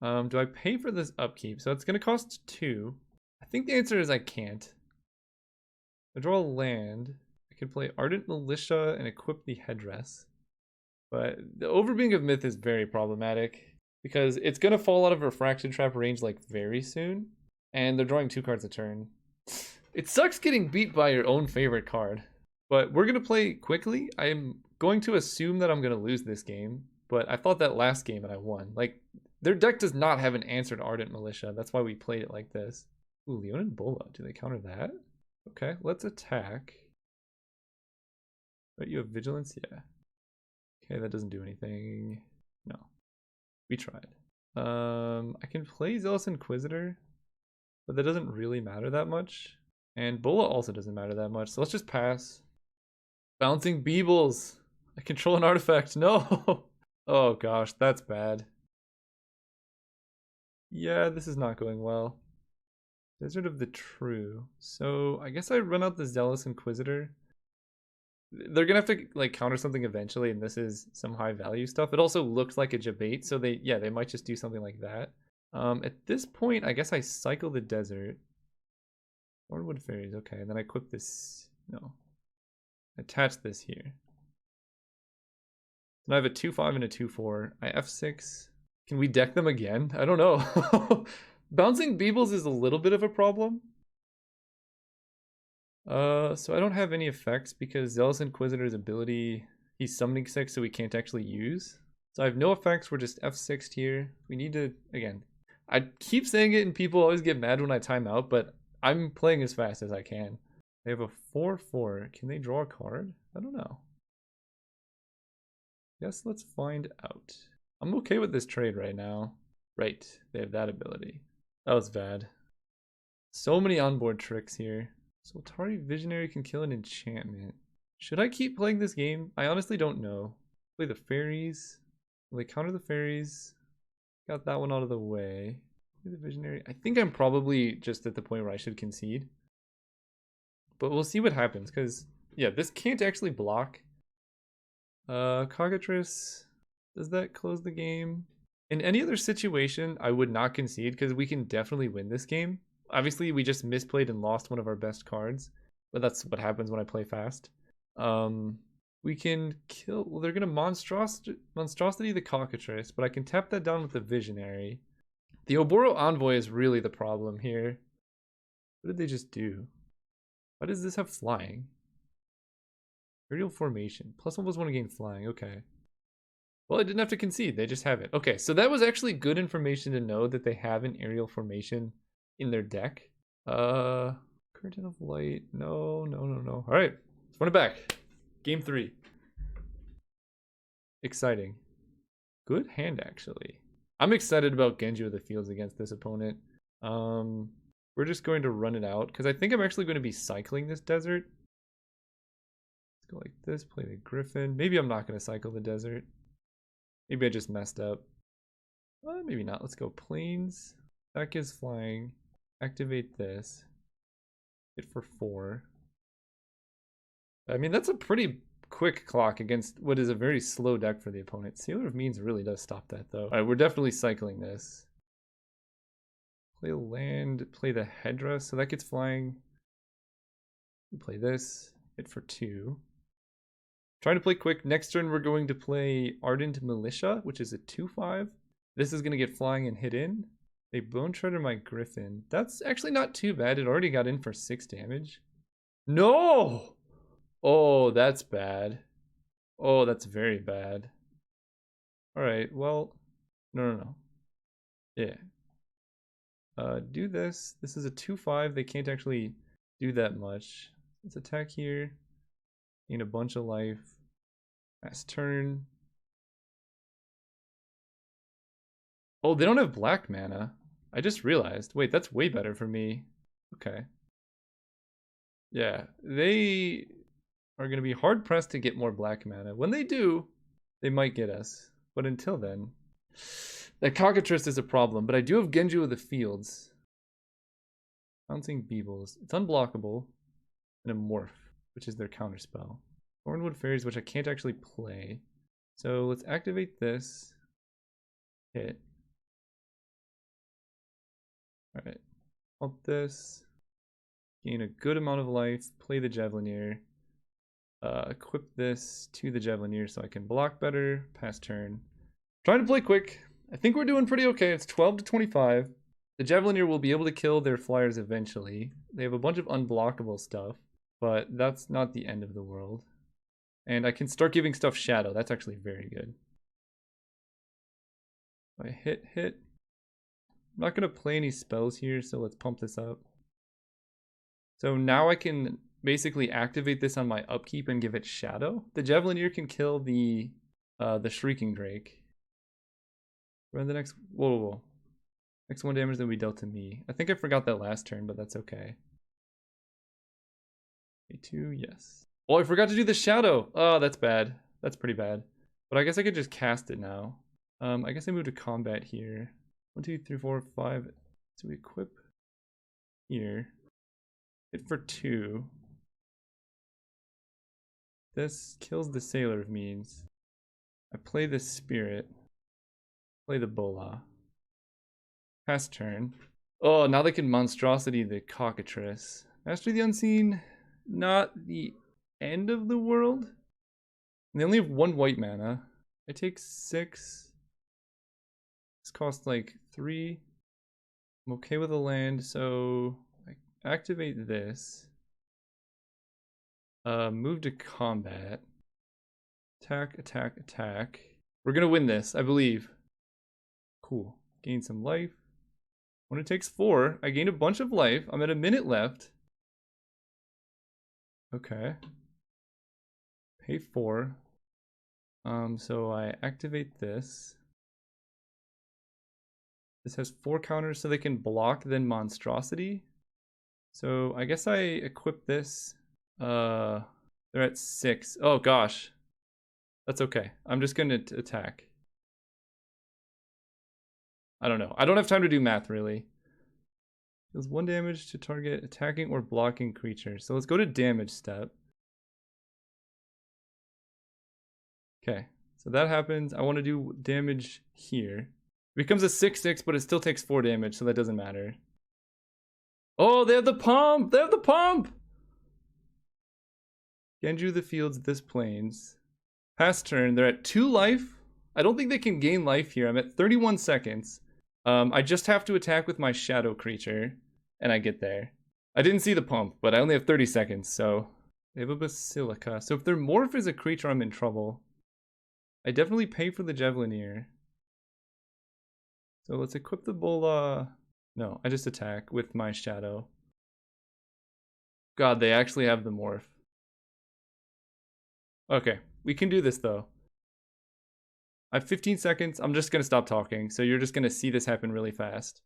Do I pay for this upkeep? So it's gonna cost 2. I think the answer is I can't. I draw a land. I could play Ardent Militia and equip the Headdress. But the Overbeing of Myth is very problematic because it's gonna fall out of Refraction Trap range like very soon, and they're drawing 2 cards a turn. It sucks getting beat by your own favorite card. But we're gonna play quickly. I'm going to assume that I'm gonna lose this game, but I thought that last game and I won. Like, their deck does not have an answer to Ardent Militia. That's why we played it like this. Ooh, Leonin Bola. Do they counter that? Okay, let's attack. But you have Vigilance? Yeah. Okay, that doesn't do anything. No. We tried. I can play Zealous Inquisitor, but that doesn't really matter that much. And Bola also doesn't matter that much, so let's just pass. Bouncing Beebles! I control an artifact. No! Oh gosh, that's bad. Yeah, this is not going well. Desert of the True. So I guess I run out the Zealous Inquisitor. They're gonna have to like counter something eventually, and this is some high value stuff. It also looked like a Jabate, so they might just do something like that. At this point, I guess I cycle the desert. Thornwood Fairies, okay, and then I equip this. No. Attach this here. And I have a 2/5 and a 2/4. I F6. Can we deck them again? I don't know. Bouncing Beebles is a little bit of a problem. So I don't have any effects because Zealous Inquisitor's ability, he's summoning 6, so we can't actually use. So I have no effects, we're just F6'd here. We need to, again, I keep saying it and people always get mad when I time out, but I'm playing as fast as I can. They have a 4/4. Can they draw a card? I don't know. Yes, let's find out. I'm okay with this trade right now. Right, they have that ability. That was bad. So many onboard tricks here. Soltari Visionary can kill an enchantment. Should I keep playing this game? I honestly don't know. Play the fairies. Will they counter the fairies? Got that one out of the way. Play the Visionary. I think I'm probably just at the point where I should concede. But we'll see what happens, because, yeah, this can't actually block. Cockatrice, does that close the game? In any other situation, I would not concede, because we can definitely win this game. Obviously, we just misplayed and lost one of our best cards, but that's what happens when I play fast. We can kill, well, they're going to monstrosity the Cockatrice, but I can tap that down with the Visionary. The Oboro Envoy is really the problem here. What did they just do? Why does this have flying? Aerial Formation. +1/+1 to gain flying. Okay. Well, I didn't have to concede. They just have it. Okay, so that was actually good information to know that they have an aerial formation in their deck. Curtain of Light. No. All right, let's run it back. Game 3. Exciting. Good hand, actually. I'm excited about Genji of the Fields against this opponent. We're just going to run it out because I think I'm actually going to be cycling this desert. Let's go like this, play the Griffin. Maybe I'm not going to cycle the desert. Maybe I just messed up. Maybe not. Let's go Plains. That gives flying. Activate this. Hit for 4. I mean, that's a pretty quick clock against what is a very slow deck for the opponent. Sealer of Means really does stop that, though. Alright, we're definitely cycling this. Play land, play the headdress, so that gets flying. We play this, hit for 2. Trying to play quick. Next turn, we're going to play Ardent Militia, which is a 2/5. This is going to get flying and hit in. They Bone Shredder my Griffin. That's actually not too bad. It already got in for 6 damage. No! Oh, that's bad. Oh, that's very bad. Alright, well, no. Yeah. Do this. This is a 2/5. They can't actually do that much. Let's attack here. Gain a bunch of life. Last turn. Oh, they don't have black mana. I just realized. Wait, that's way better for me. Okay. Yeah, they are going to be hard pressed to get more black mana. When they do, they might get us. But until then, that Cockatrice is a problem. But I do have Genji of the Fields. Bouncing Beebles. It's unblockable. And a Morph, which is their counterspell. Thornwood Fairies, which I can't actually play. So let's activate this. Hit. Alright. Pump this. Gain a good amount of life. Play the Javelineer. Equip this to the Javelineer so I can block better. Pass turn. Trying to play quick. I think we're doing pretty okay. It's 12 to 25. The Javelineer will be able to kill their flyers eventually. They have a bunch of unblockable stuff, but that's not the end of the world. And I can start giving stuff Shadow. That's actually very good. I hit. I'm not going to play any spells here, so let's pump this up. So now I can basically activate this on my upkeep and give it Shadow. The Javelineer can kill the Shrieking Drake. Run the next... Whoa. Next 1 damage that will be dealt to me. I think I forgot that last turn, but that's okay. A2, yes. Oh, I forgot to do the Shadow. Oh, that's bad. That's pretty bad. But I guess I could just cast it now. I guess I move to combat here. 1, 2, 3, 4, 5. So we equip here. Hit for 2. This kills the Sailor of Means. I play the Spirit. Play the Bola. Pass turn. Oh, now they can Monstrosity the Cockatrice. Master the Unseen. Not the end of the world. And they only have 1 white mana. I take 6. This costs like 3. I'm okay with the land, so I activate this. Move to combat. Attack. We're gonna win this, I believe. Cool. Gain some life. When it takes 4, I gained a bunch of life. I'm at a minute left. Okay. Pay 4. So I activate this. This has 4 counters so they can block then Monstrosity. So I guess I equip this. They're at 6. Oh gosh. That's okay. I'm just gonna attack. I don't know. I don't have time to do math, really. Deals 1 damage to target attacking or blocking creature. So let's go to damage step. Okay. So that happens. I want to do damage here. It becomes a 6/6, but it still takes 4 damage, so that doesn't matter. Oh, they have the pump! They have the pump! Genji the Fields, this Plains. Pass turn. They're at 2 life. I don't think they can gain life here. I'm at 31 seconds. I just have to attack with my shadow creature, and I get there. I didn't see the pump, but I only have 30 seconds, so... They have a Basilica. So if their Morph is a creature, I'm in trouble. I definitely pay for the Javelineer. So let's equip the Bola. No, I just attack with my Shadow. God, they actually have the Morph. Okay, we can do this though. I have 15 seconds. I'm just gonna stop talking. So you're just gonna see this happen really fast.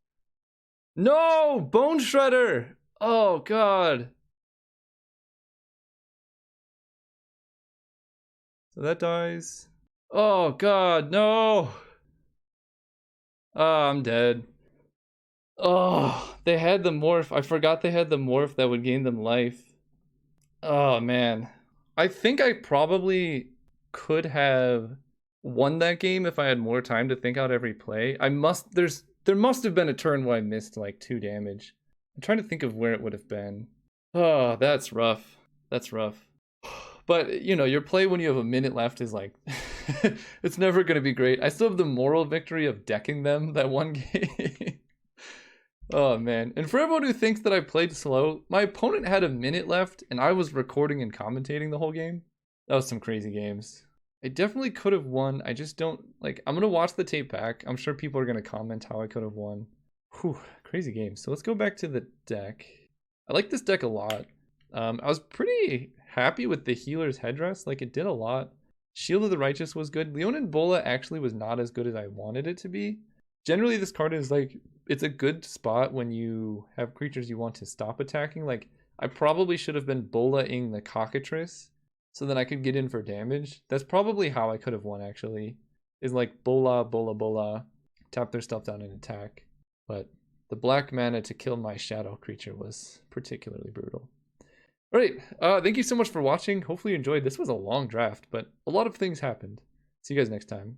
No! Bone Shredder! Oh, God. So that dies. Oh, God, no! Oh, I'm dead. Oh, they had the morph. I forgot they had the morph that would gain them life. Oh, man. I think I probably could have won that game if I had more time to think out every play. There must have been a turn where I missed like 2 damage. I'm trying to think of where it would have been. Oh, that's rough. That's rough. But, you know, your play when you have a minute left is like, it's never going to be great. I still have the moral victory of decking them that one game. Oh, man. And for everyone who thinks that I played slow, my opponent had a minute left and I was recording and commentating the whole game. That was some crazy games. I definitely could have won. I just don't, like, I'm going to watch the tape back. I'm sure people are going to comment how I could have won. Whew, crazy game. So let's go back to the deck. I like this deck a lot. I was pretty happy with the healer's headdress. Like, it did a lot. Shield of the Righteous was good. Leonin Bola actually was not as good as I wanted it to be. Generally, this card is like, it's a good spot when you have creatures you want to stop attacking. Like, I probably should have been Bola-ing the Cockatrice so that I could get in for damage. That's probably how I could have won, actually. Is like Bola, Bola, Bola, tap their stuff down and attack. But the black mana to kill my shadow creature was particularly brutal. All right, thank you so much for watching. Hopefully you enjoyed. This was a long draft, but a lot of things happened. See you guys next time.